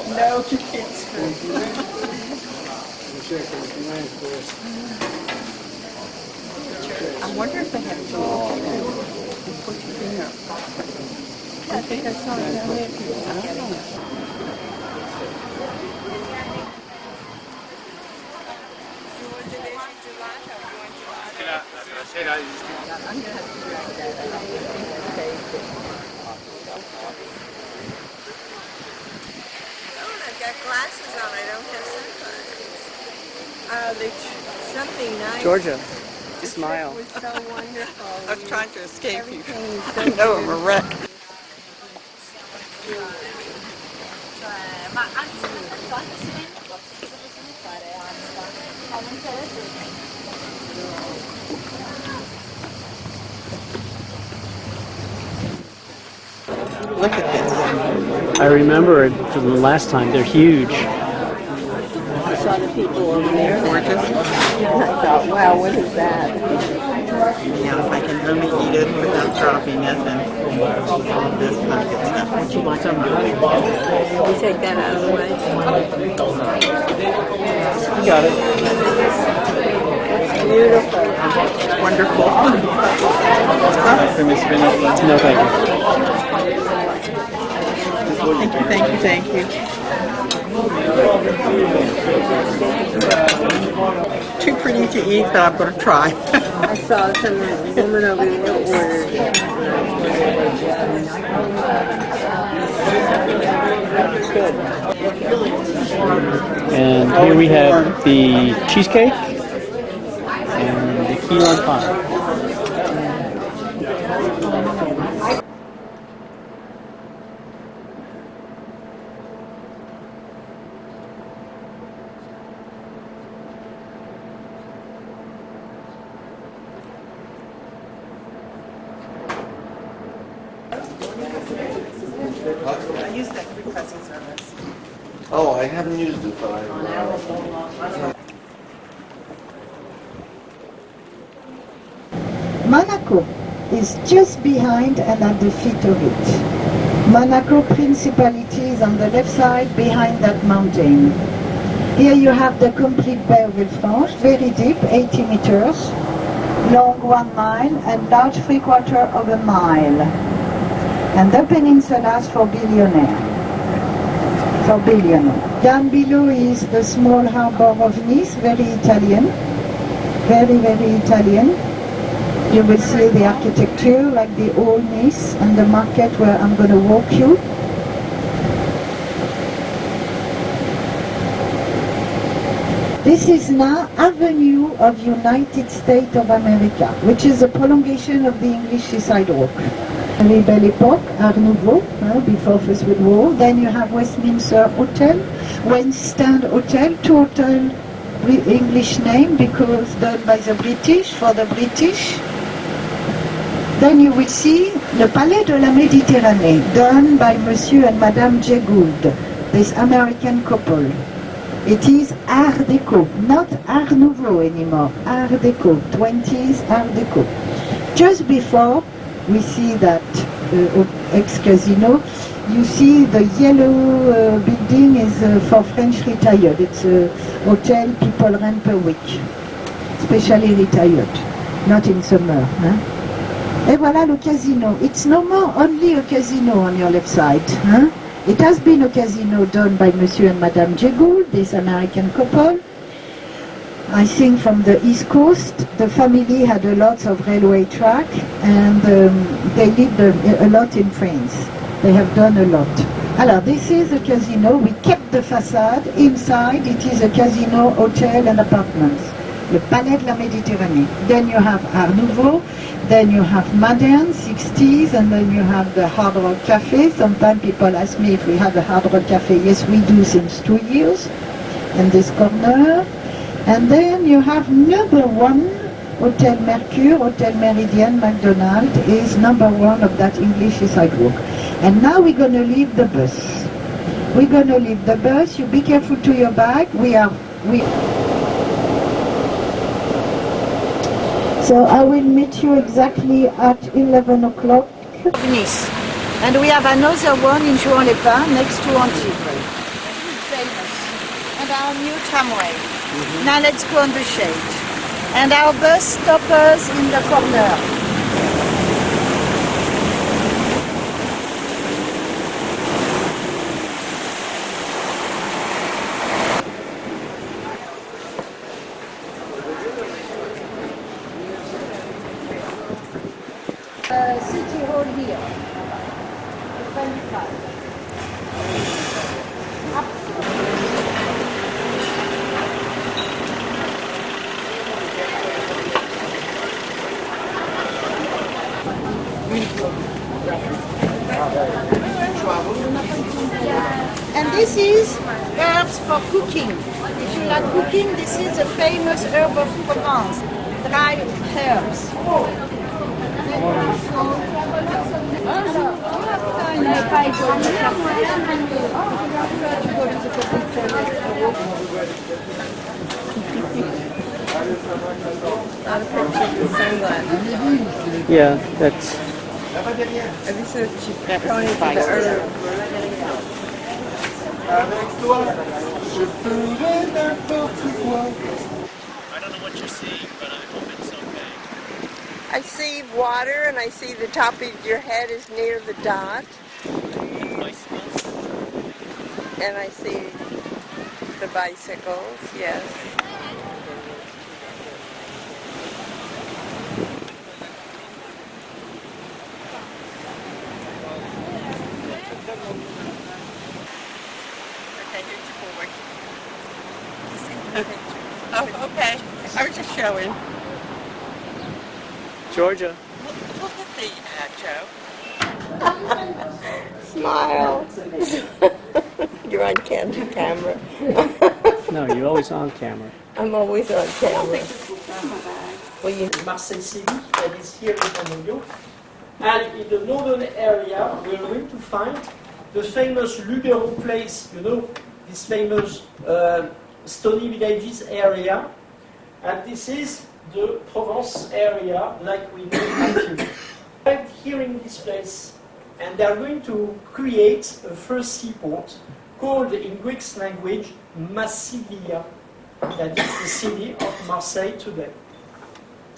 No, you can't scream. I wonder if they have to put your finger up. I think I saw it down there. Oh, I've got glasses on. I don't have sunglasses. Something nice. Georgia, smile. It was so wonderful. I was trying to escape you. I know I'm a wreck. Look at this. I remember it from the last time. They're huge. I saw the people over there. Gorgeous. And I thought, wow, what is that? Now if I can only eat it without dropping it and all of this kind of good stuff. Would you want some? Can you take that out of the way? You got it. Beautiful. Wonderful. No, thank you. Thank you. Too pretty to eat, but I'm going to try. I saw some woman over there ordered it. Good. And here we have the cheesecake and the key lime pie. I used that free pressing service. Oh, I haven't used it, but I. Monaco is just behind and at the feet of it. Monaco Principality is on the left side behind that mountain. Here you have the complete Bay of Villefranche, very deep, 80 meters, long 1 mile and large 3/4 of a mile. And the peninsulas for billionaire. Down below is the small harbor of Nice, very Italian, very, very Italian. You will see the architecture like the old Nice and the market where I'm going to walk you. This is now Avenue of United States of America, which is a prolongation of the English Seaside Walk. Very belle époque, Art Nouveau, before First World War. Then you have Westminster Hotel, West End Hotel, two hotel English name because done by the British, for the British. Then you will see the Palais de la Méditerranée, done by Monsieur and Madame Jay Gould, this American couple. It is Art Deco, not Art Nouveau anymore, Art Deco, 20s Art Deco. Just before we see that ex-casino, you see the yellow building is for French retired. It's a hotel people rent per week, especially retired, not in summer. Et voilà le casino. It's no more only a casino on your left side. It has been a casino done by Monsieur and Madame Jay Gould, this American couple. I think from the East Coast, the family had a lot of railway track and they lived a lot in France. They have done a lot. Alors, this is a casino. We kept the facade. Inside, it is a casino, hotel and apartments. Le Palais de la Méditerranée. Then you have Art Nouveau, then you have modern, 60s, and then you have the Hard Rock Cafe. Sometimes people ask me if we have a Hard Rock Cafe. Yes, we do since 2 years in this corner. And then you have number 1, Hotel Mercure, Hotel Meridian, McDonald's is number 1 of that English sidewalk. And now we're going to leave the bus. We're going to leave the bus. You be careful to your bag. So I will meet you exactly at 11 o'clock. Nice. And we have another one in Juan-les-Pins next to Antibes. Famous. And our new tramway. Now let's go on the shade. And our bus stoppers in the corner. City Hall here. And this is herbs for cooking. If you like cooking, this is a famous herb of Provence, dried herbs. Yeah, that's. At least she Tony to the herb. I don't know what you're seeing, but I hope it's okay. I see water and I see the top of your head is near the dot. And I see the bicycles, yes. Okay, Joe in. Georgia. Look at the Joe. Smile. You're on camera. No, you're always on camera. I'm always on camera. Well, you Marseille City that is here in Honolulu. And in the northern area, we're going to find the famous Lugero place, you know, this famous Stony Villages area. And this is the Provence area, like we know actually. I'm here in this place, and they're going to create a first seaport called in Greek language Massilia. That is the city of Marseille today.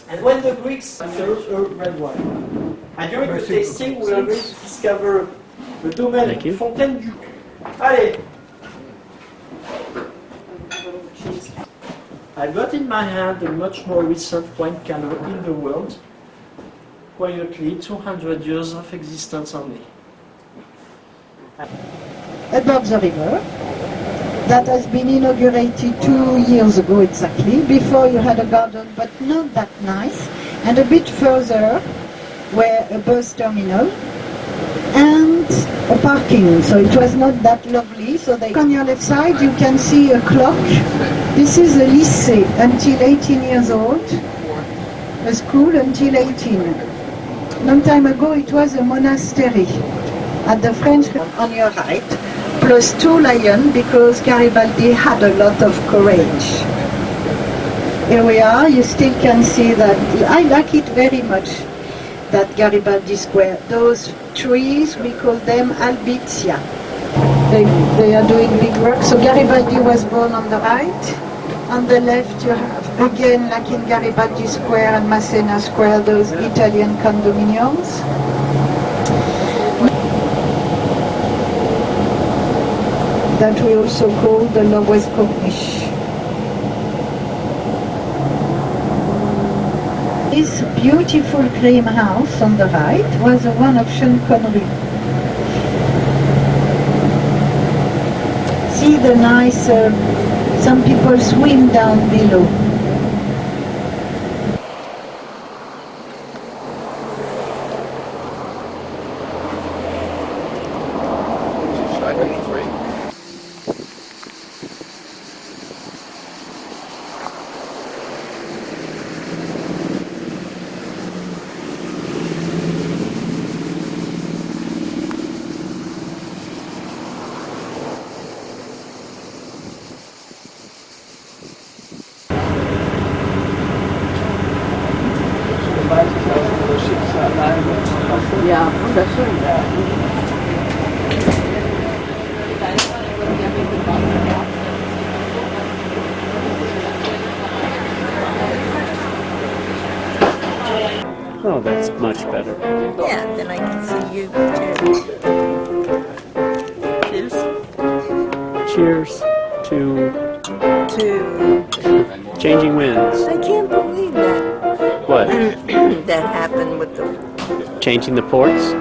And when the Greeks served a red wine, and during the tasting, we are going to discover the domaine Fontaine-du. Allez! I've got in my hand a much more recent wine color in the world, quietly 200 years of existence only. Above the river, that has been inaugurated 2 years ago exactly. Before you had a garden, but not that nice. And a bit further, where a bus terminal and a parking. So it was not that lovely. So on your left side, you can see a clock. This is a lycée until 18 years old, a school until 18. Long time ago, it was a monastery at the French on your right. Plus 2 lions, because Garibaldi had a lot of courage. Here we are, you still can see that. I like it very much, that Garibaldi Square. Those trees, we call them albizia. They are doing big work. So Garibaldi was born on the right. On the left you have, again, like in Garibaldi Square and Masséna Square, those Italian condominiums. That we also call the Lowest Corniche. This beautiful cream house on the right was the one of Sean Connery. See the nice, some people swim down below. Ja, wunderschön. Oh, that's much better. Yeah, then I can see you too. Cheers to changing winds. I can't believe that. What? That happened with the Changing the ports?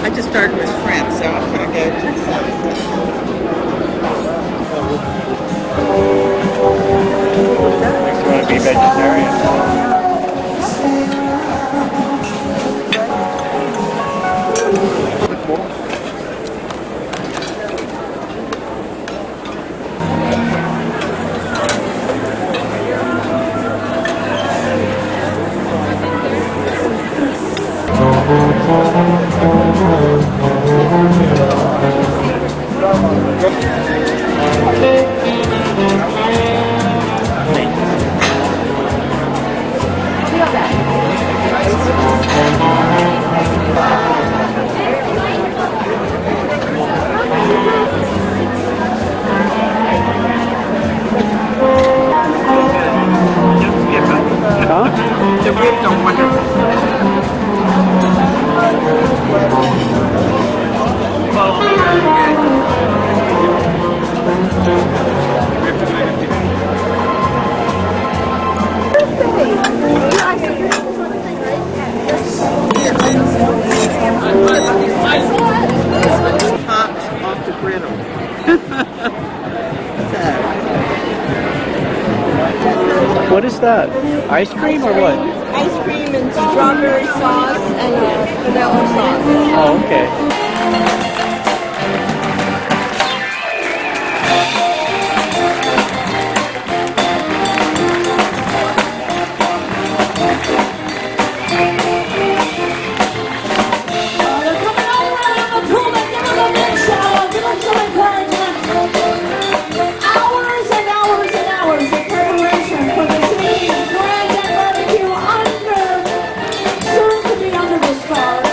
I just started with French, so I'm going to go to the south. Makes you want to be vegetarian. The ribs are wonderful. Hot off the griddle. What is that? Ice cream or what? Ice cream and strawberry sauce and vanilla sauce. Oh, okay. Hours and hours and hours of preparation for the city's grand barbecue soon to be under the stars.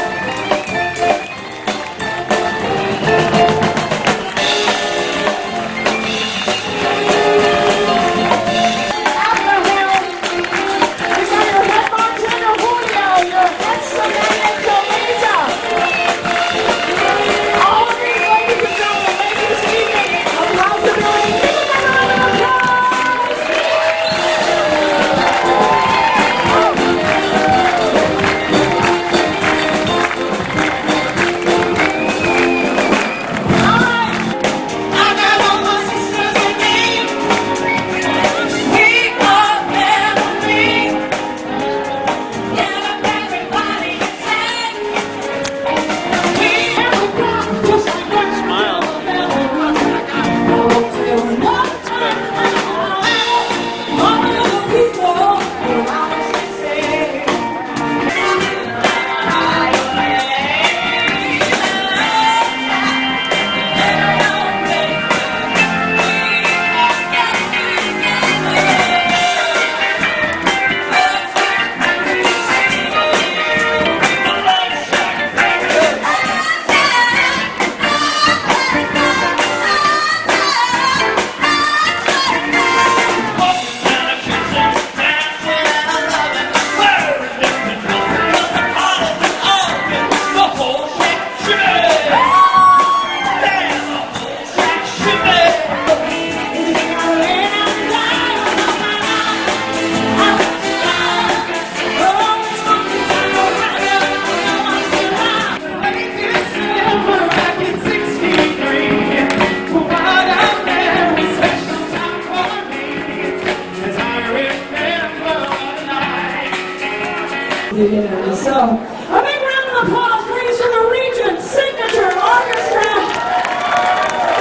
Yeah, so a big round of applause, please, for the Regent's Signature Orchestra.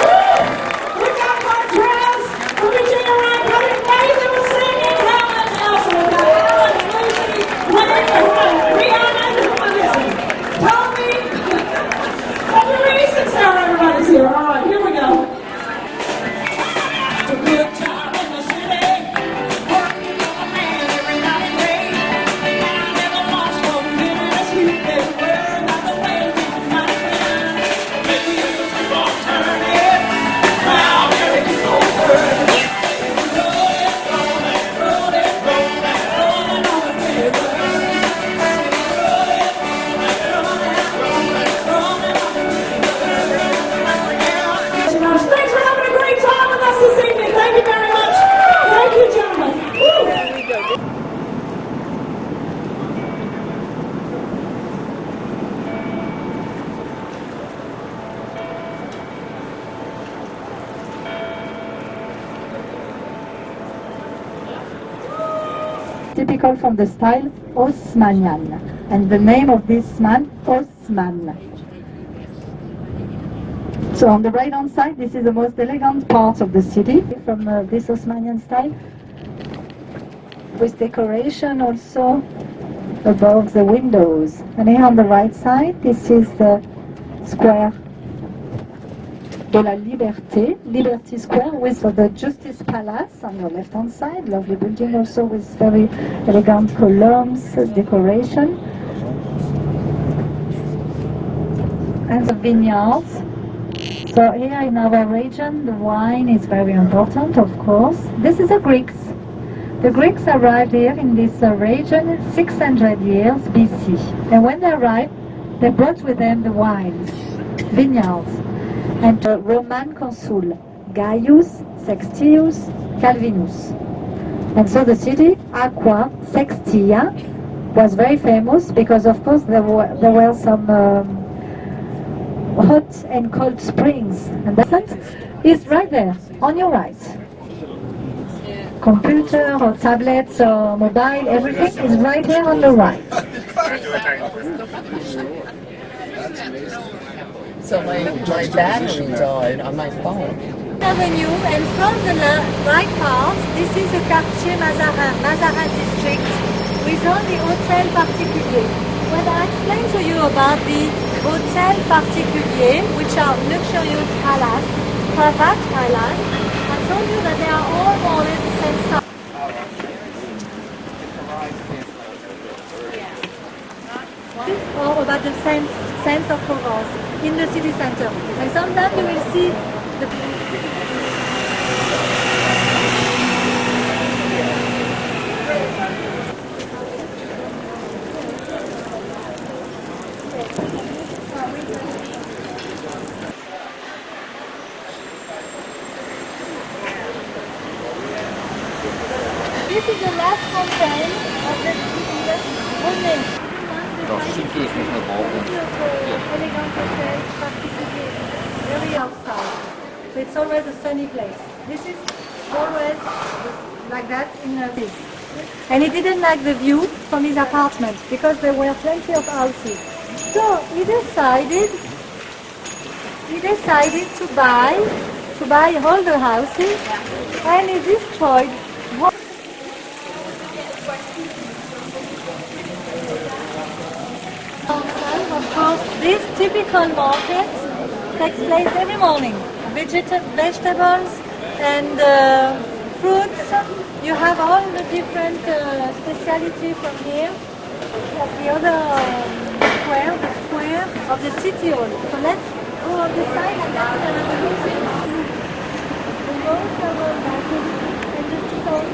Woo! We got Martrez from Virginia Ryan coming. Nathan was singing. Helen Nelson. We got Alan, Lucy, Larry, Rihanna, Tommy. And the reason, Sarah, everybody's here. All right, here we go. It's a good time in the city. Working on a man every night and day. Thanks for having a great time with us this evening. Thank you very much. Thank you, gentlemen. Woo. Typical from the style Osmanian, and the name of this man, Osman. So on the right hand side, this is the most elegant part of the city from this Osmanian style, with decoration also above the windows. And here on the right side, this is the square de la Liberté, Liberty Square, with the Justice Palace on your left hand side, lovely building also with very elegant columns, decoration. And the vineyards. So here in our region, the wine is very important, of course. This is the Greeks. The Greeks arrived here in this region 600 years BC. And when they arrived, they brought with them the wines, vineyards. And the Roman consul, Gaius Sextius Calvinus. And so the city, Aqua Sextia, was very famous because, of course, there were some hot and cold springs. And that is right there, on your right. Computer or tablets or mobile, everything is right here on the right. So my battery died on my phone. Avenue, and from the right part, this is the Quartier Mazarin district, with all the Hôtel Particulier. When I explained to you about the Hôtel Particulier, which are luxurious palace, private palace, I told you that they are all more or less the same style. It's all about the same sense of Provence in the city center. And sometimes you will see the This is the last fontaine of the city. Very outside. So it's always a sunny place. This is always like that in this. And he didn't like the view from his apartment because there were plenty of houses. So he decided to buy all the houses, and he destroyed one. Of course, this typical market takes place every morning. Vegetables and fruits. You have all the different speciality from here. At the other square, the square of the city hall. So let's go on the side and then the roads are all back and the store.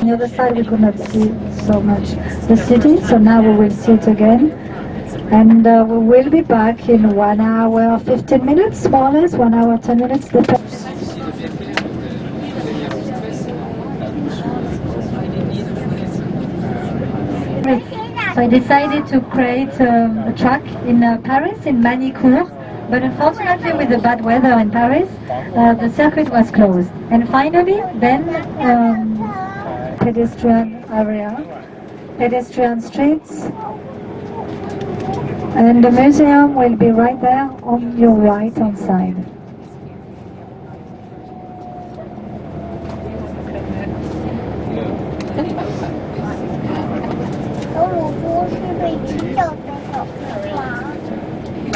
On the other side we could not see so much the city, so now we will see it again. And we will be back in 1 hour 15 minutes, more or less, 1 hour 10 minutes. So I decided to create a track in Paris, in Manicourt, but unfortunately with the bad weather in Paris, the circuit was closed. And finally, then pedestrian area, pedestrian streets, and the museum will be right there on your right hand side.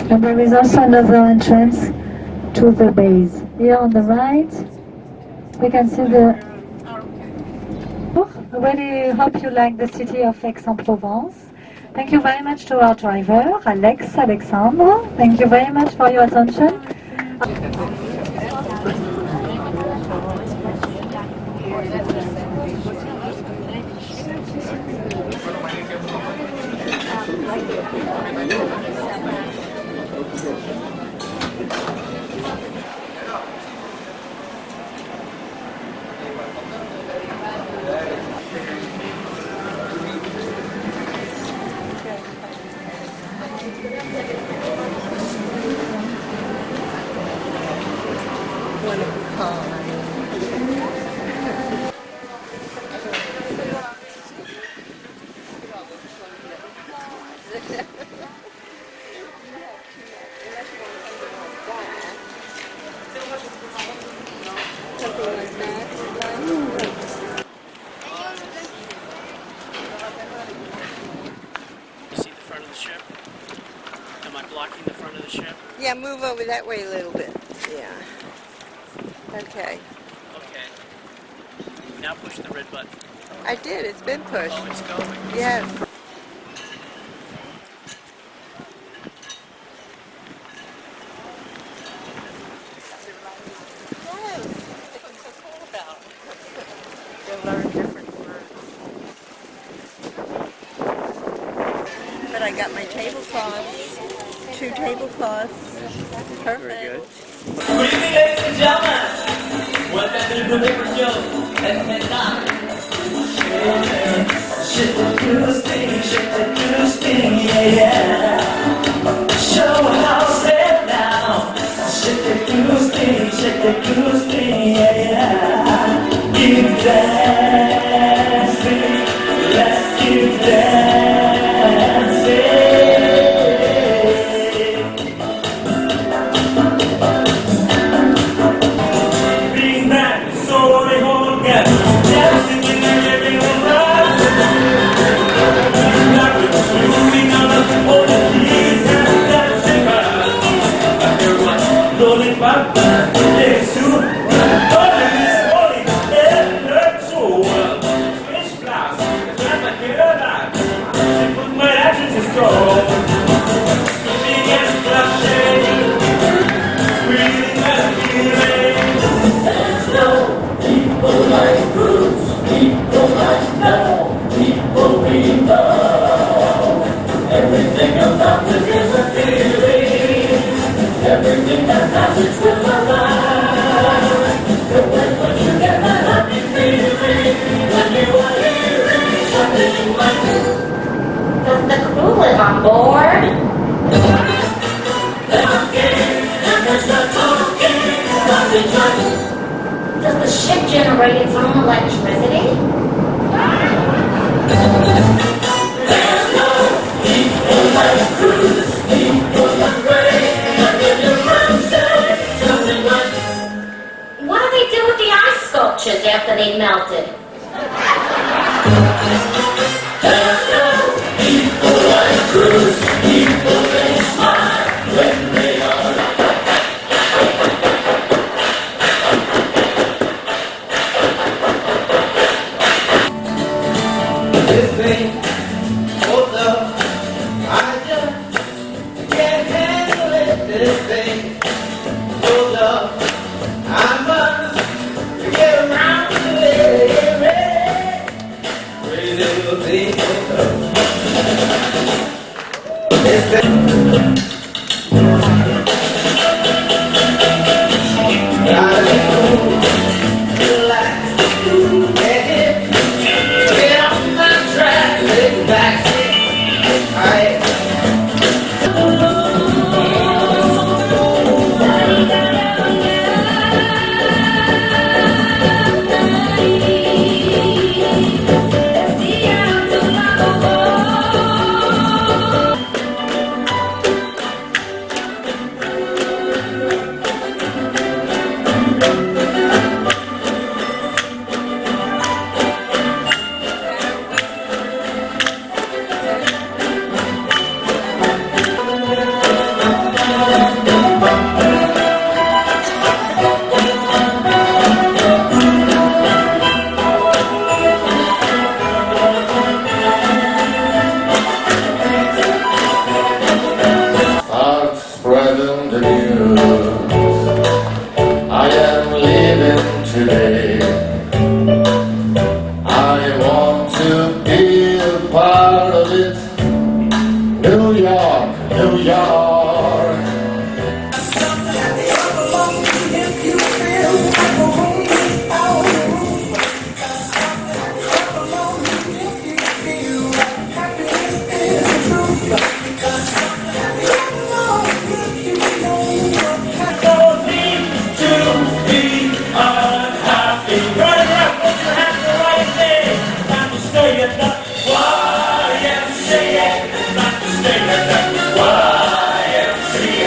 And there is also another entrance to the base. Here on the right, we can see the... I really hope you like the city of Aix-en-Provence. Thank you very much to our driver, Alexandre. Thank you very much for your attention. ship? Am I blocking the front of the ship? Yeah, move over that way a little bit. Yeah. Okay. Okay. Now push the red button. I did. It's been pushed. Oh, it's going. Yes. But I got my tablecloths, 2 tablecloths. Perfect. Very good. Good evening, ladies and gentlemen. Welcome to the Paper Show. Let's get started. Shake the goose thing, yeah, yeah. Show house it now. Shake the goose thing, yeah, yeah. Keep dancing, let's keep dancing. Being back, so they hold together. Dancing in the living room, moving on the older keys, dancing around. Rolling back, there's two. Rolling is rolling, let's go. Switch blast, grab my hair, put my actions in store. Keeping and flashing, breathing and feeling. Let's go. People like Bruce, people like Mel, people we know. Everything about this is a feeling. Everything that passes will arrive. The way when you get that happy feeling, when you are hearing something like this. Does the crew live on board? And there's no talking, nothing like. Does the ship generate its own electricity? There's no people like Cruise, people like Ray, and then your friends say something like. What do they do with the ice sculptures after they melted? There's no people like Cruise, people they smile when they are. This thing, hold up, I just can't handle it. This thing, hold up, I must get around to it. Crazy little thing, hold up. This thing, gotta let go, relax, get it. Get off my track, let back, I Start spreading the news. I am leaving today. I want to be a part of it. New York, New York. YMCA.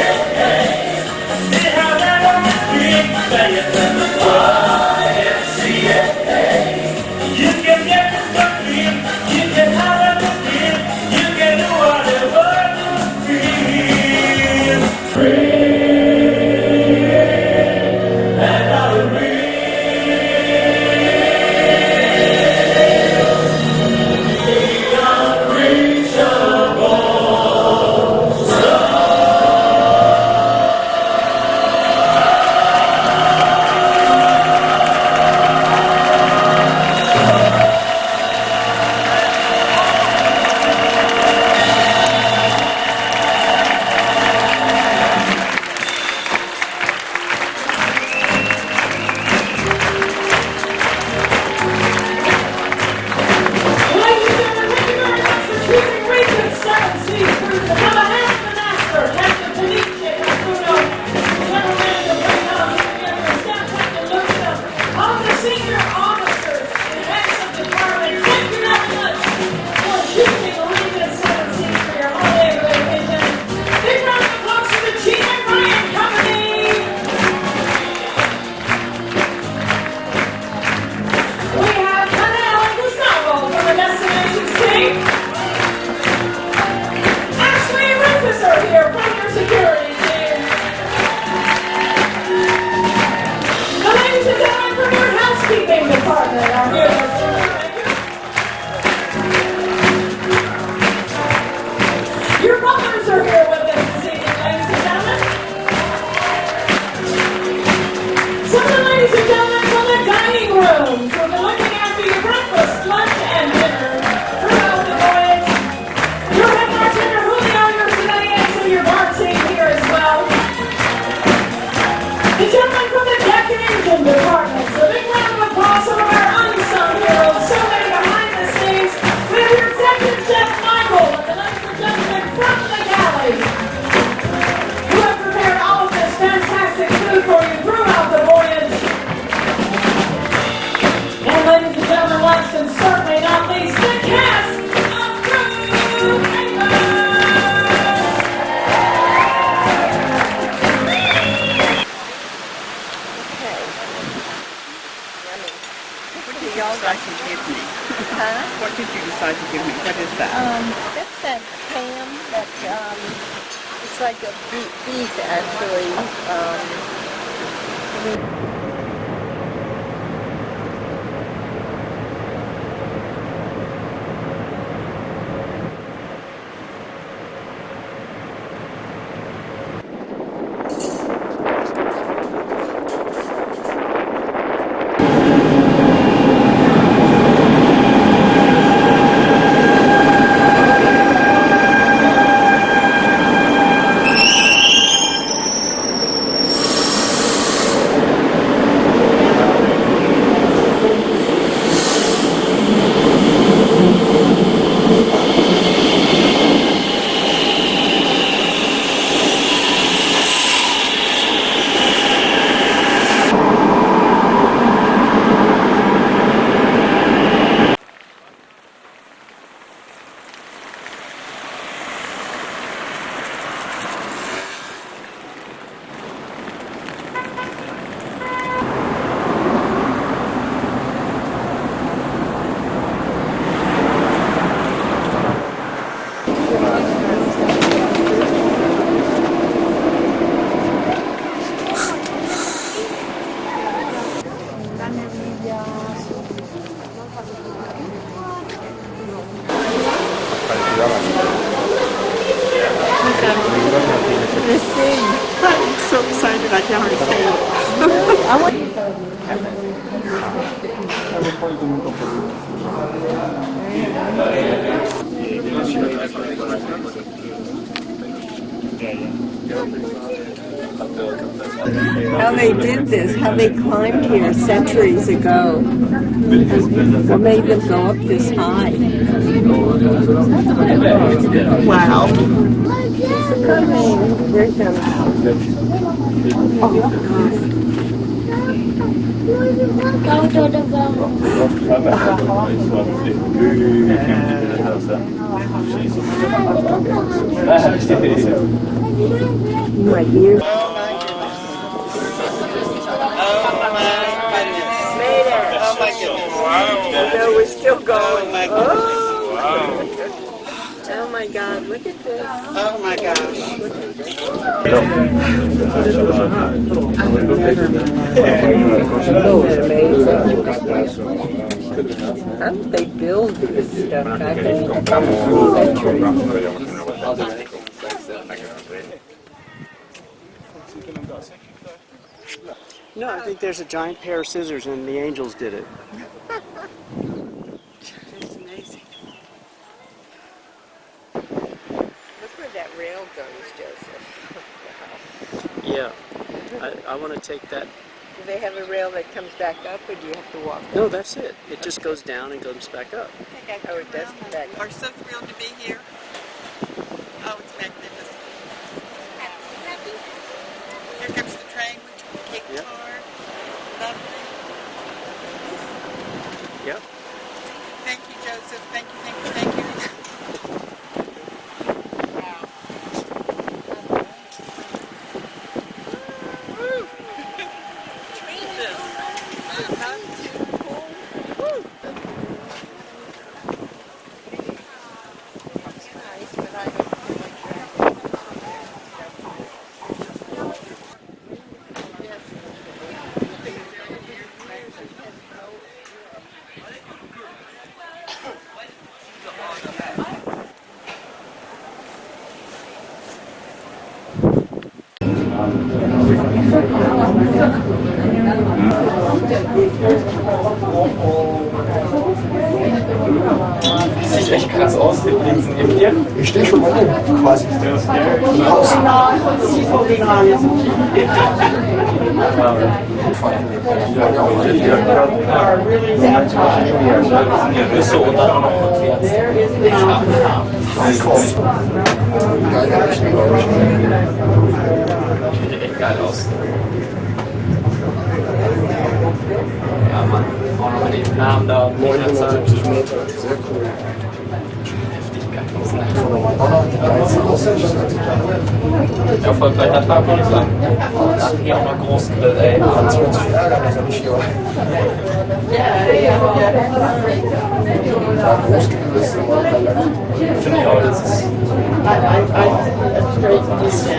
What's that ham? It's like a beef actually. I'm so excited I can't hardly say it. I want How they did this, how they climbed here centuries ago. What made them go up this high? Wow. My ears. Oh my goodness. Wow. No, we're still going. Oh my goodness. Wow. Oh my God, look at this. Oh my gosh. How did they build this stuff back in the century? No, I think there's a giant pair of scissors and the angels did it. It's amazing. Look where that rail goes, Joseph. Wow. Yeah, I want to take that. Do they have a rail that comes back up, or do you have to walk? No, that's it. It just goes down and goes back up. Oh, it does come back. We're so thrilled to be here. Oh, it's magnificent. Here comes the train with the cake Yep. car. Lovely. Yep. Thank you, Joseph. Thank you, thank you, thank you. Sieht echt krass aus, den links neben dir. Ich stehe schon mal oben, quasi. Rüsse und dann auch noch rückwärts. Geile Richtung, glaube ich. Sieht echt geil aus. Ja, Mann. Auch noch mit dem Namen da. 970 Meter. Sehr cool. Heftig geil. Das ist einfach die geilste Erfolgreich hat Tag, würde ich sagen. Hier auch noch Großgrill, ey. Das wird sich ärgern, dass er nicht hier war. Großgrill ist finde ich auch, das ist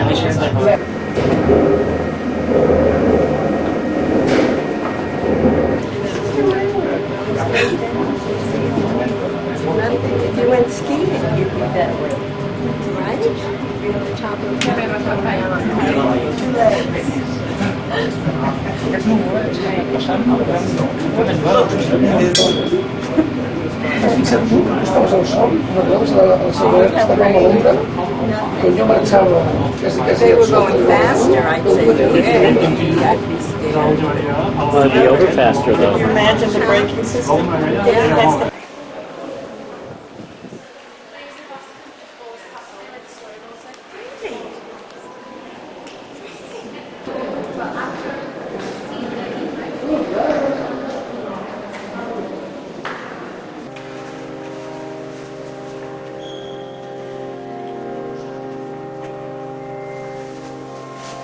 nicht jetzt einfach. If you went skiing, you'd be that way, right? You're on the top of the two legs. They were going faster, I'd say, yeah, I'd be scared. Be over faster though. Can you imagine the braking system? Yeah, that's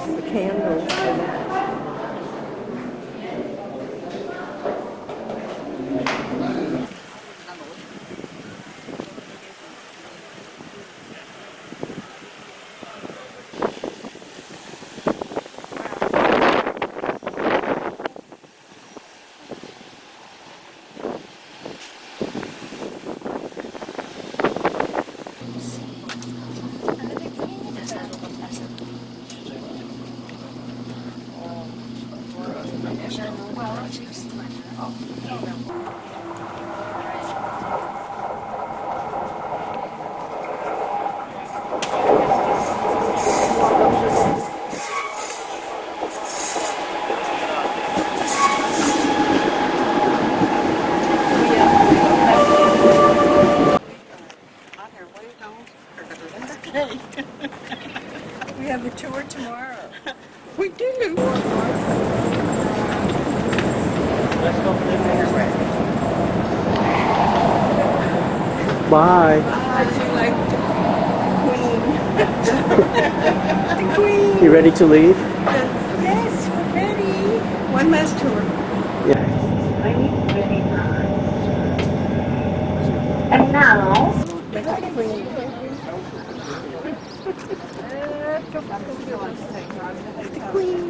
the candles. We have a tour tomorrow. We do. Bye. I do like the Queen. The Queen. You ready to leave? Yes, we're ready. One last tour. Yeah. And now, Look at the Queen. The Queen.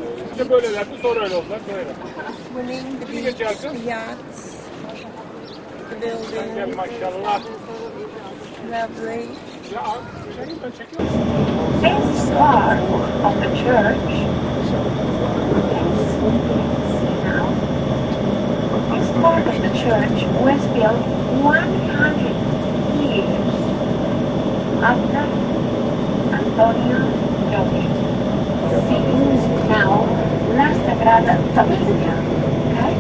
Swimming, the beach, the yachts, the building. Lovely. this part of the church, this part of the church was built 100 years after Antonio Joachim. See now La Sagrada Familia. Okay?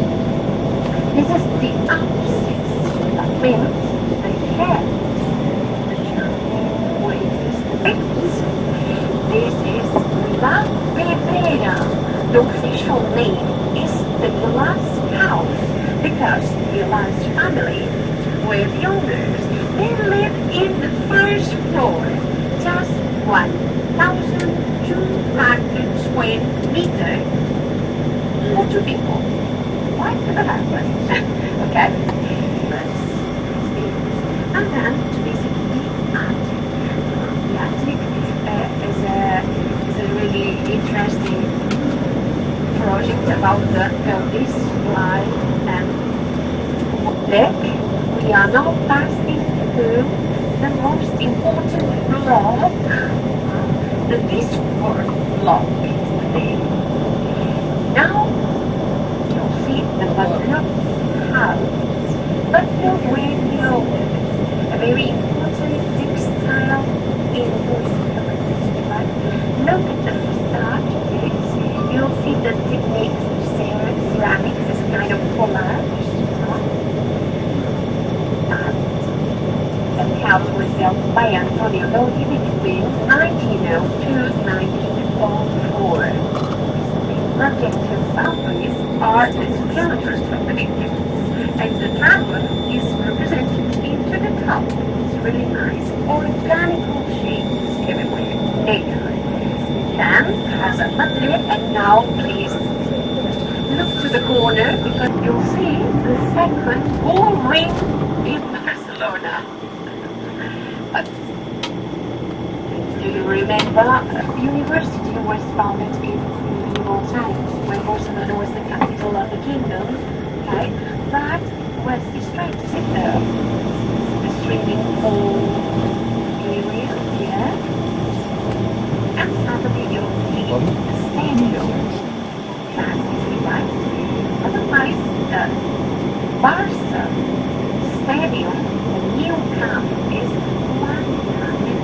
This is the apsis that means the head. The church with the base. This is La Ribera. The official name is the Vilas house because the Vilas family were the owners. They lived in the first floor, just 1,200 square meters for two people. Why could that happen? Okay? And then to visit the attic. The attic is a really interesting project about the Gaudí's life and deck. We are now passing through the most important block. The Discord block is the name. Now you'll see the Butler's house. Butler were the owners. A very important textile industry. Look at the facade of this. You'll see the techniques of ceramics as a kind of collage. And the house was built by Antonio Gaudí between 1902 and 1904. The projected boundaries are the skeletons of the victims, and the dragon is represented into the top. It's really nice. Organical shapes everywhere. Plaza Madrid, and now please look to the corner because you'll see the second bull ring in Barcelona. But do you remember the university was founded in medieval times when Barcelona was the capital of the kingdom? Okay, that was destroyed to sit there. The swimming pool area, yeah. And suddenly you'll see the stadium. Classically right. Otherwise, the Barca Stadium, the new camp, is 100,000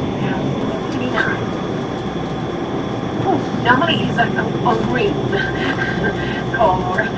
dinar. Normally it's a green color.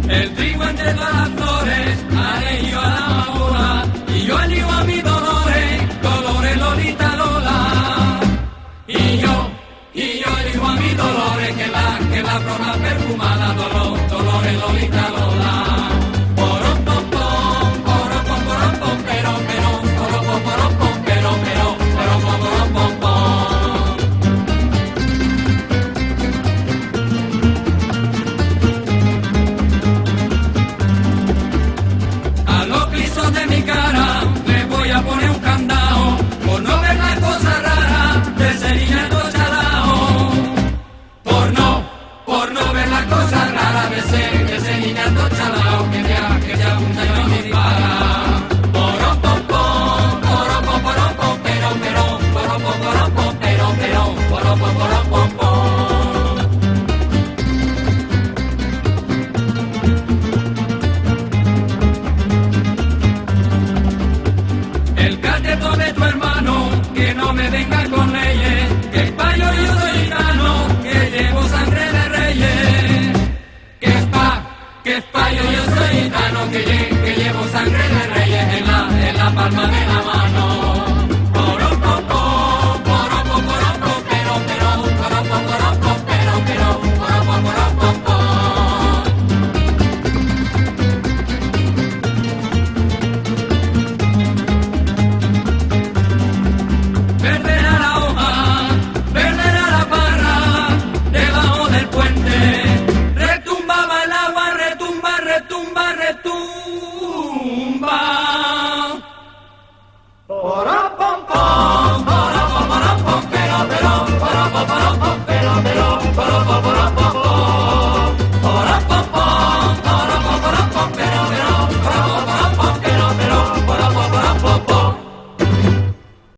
El trigo entre todas las flores, haré yo a la amapola, y yo elijo a mi Dolores, Dolores Lolita Lola. Y yo elijo a mi Dolores, que la flor más perfumada, Dolores Lolita Lola. Porom pom pom, porom pom porom pom, pero, porom pom porom pom, pero, porom pom porom pom pom. De mi cara le voy a poner un candado por no ver la cosa rara de ese niñato chalao, por no ver la cosa rara de ese niñato chalao que te apunta y no dispara. Porom pom pom, porom pom porom pom, pero, porom pom porom pom, pero, porom pom porom pom pom. De tu hermano, que no me venga con leyes, que españo yo soy gitano, que llevo sangre de reyes, que españo yo soy gitano, que llevo sangre de reyes en la palma de la mano. Porom pom pom, porom pom porom pom, pero, porom pom porom pom, pero, porom pom porom pom pom. Verde era la hoja, verde era la parra, debajo del puente.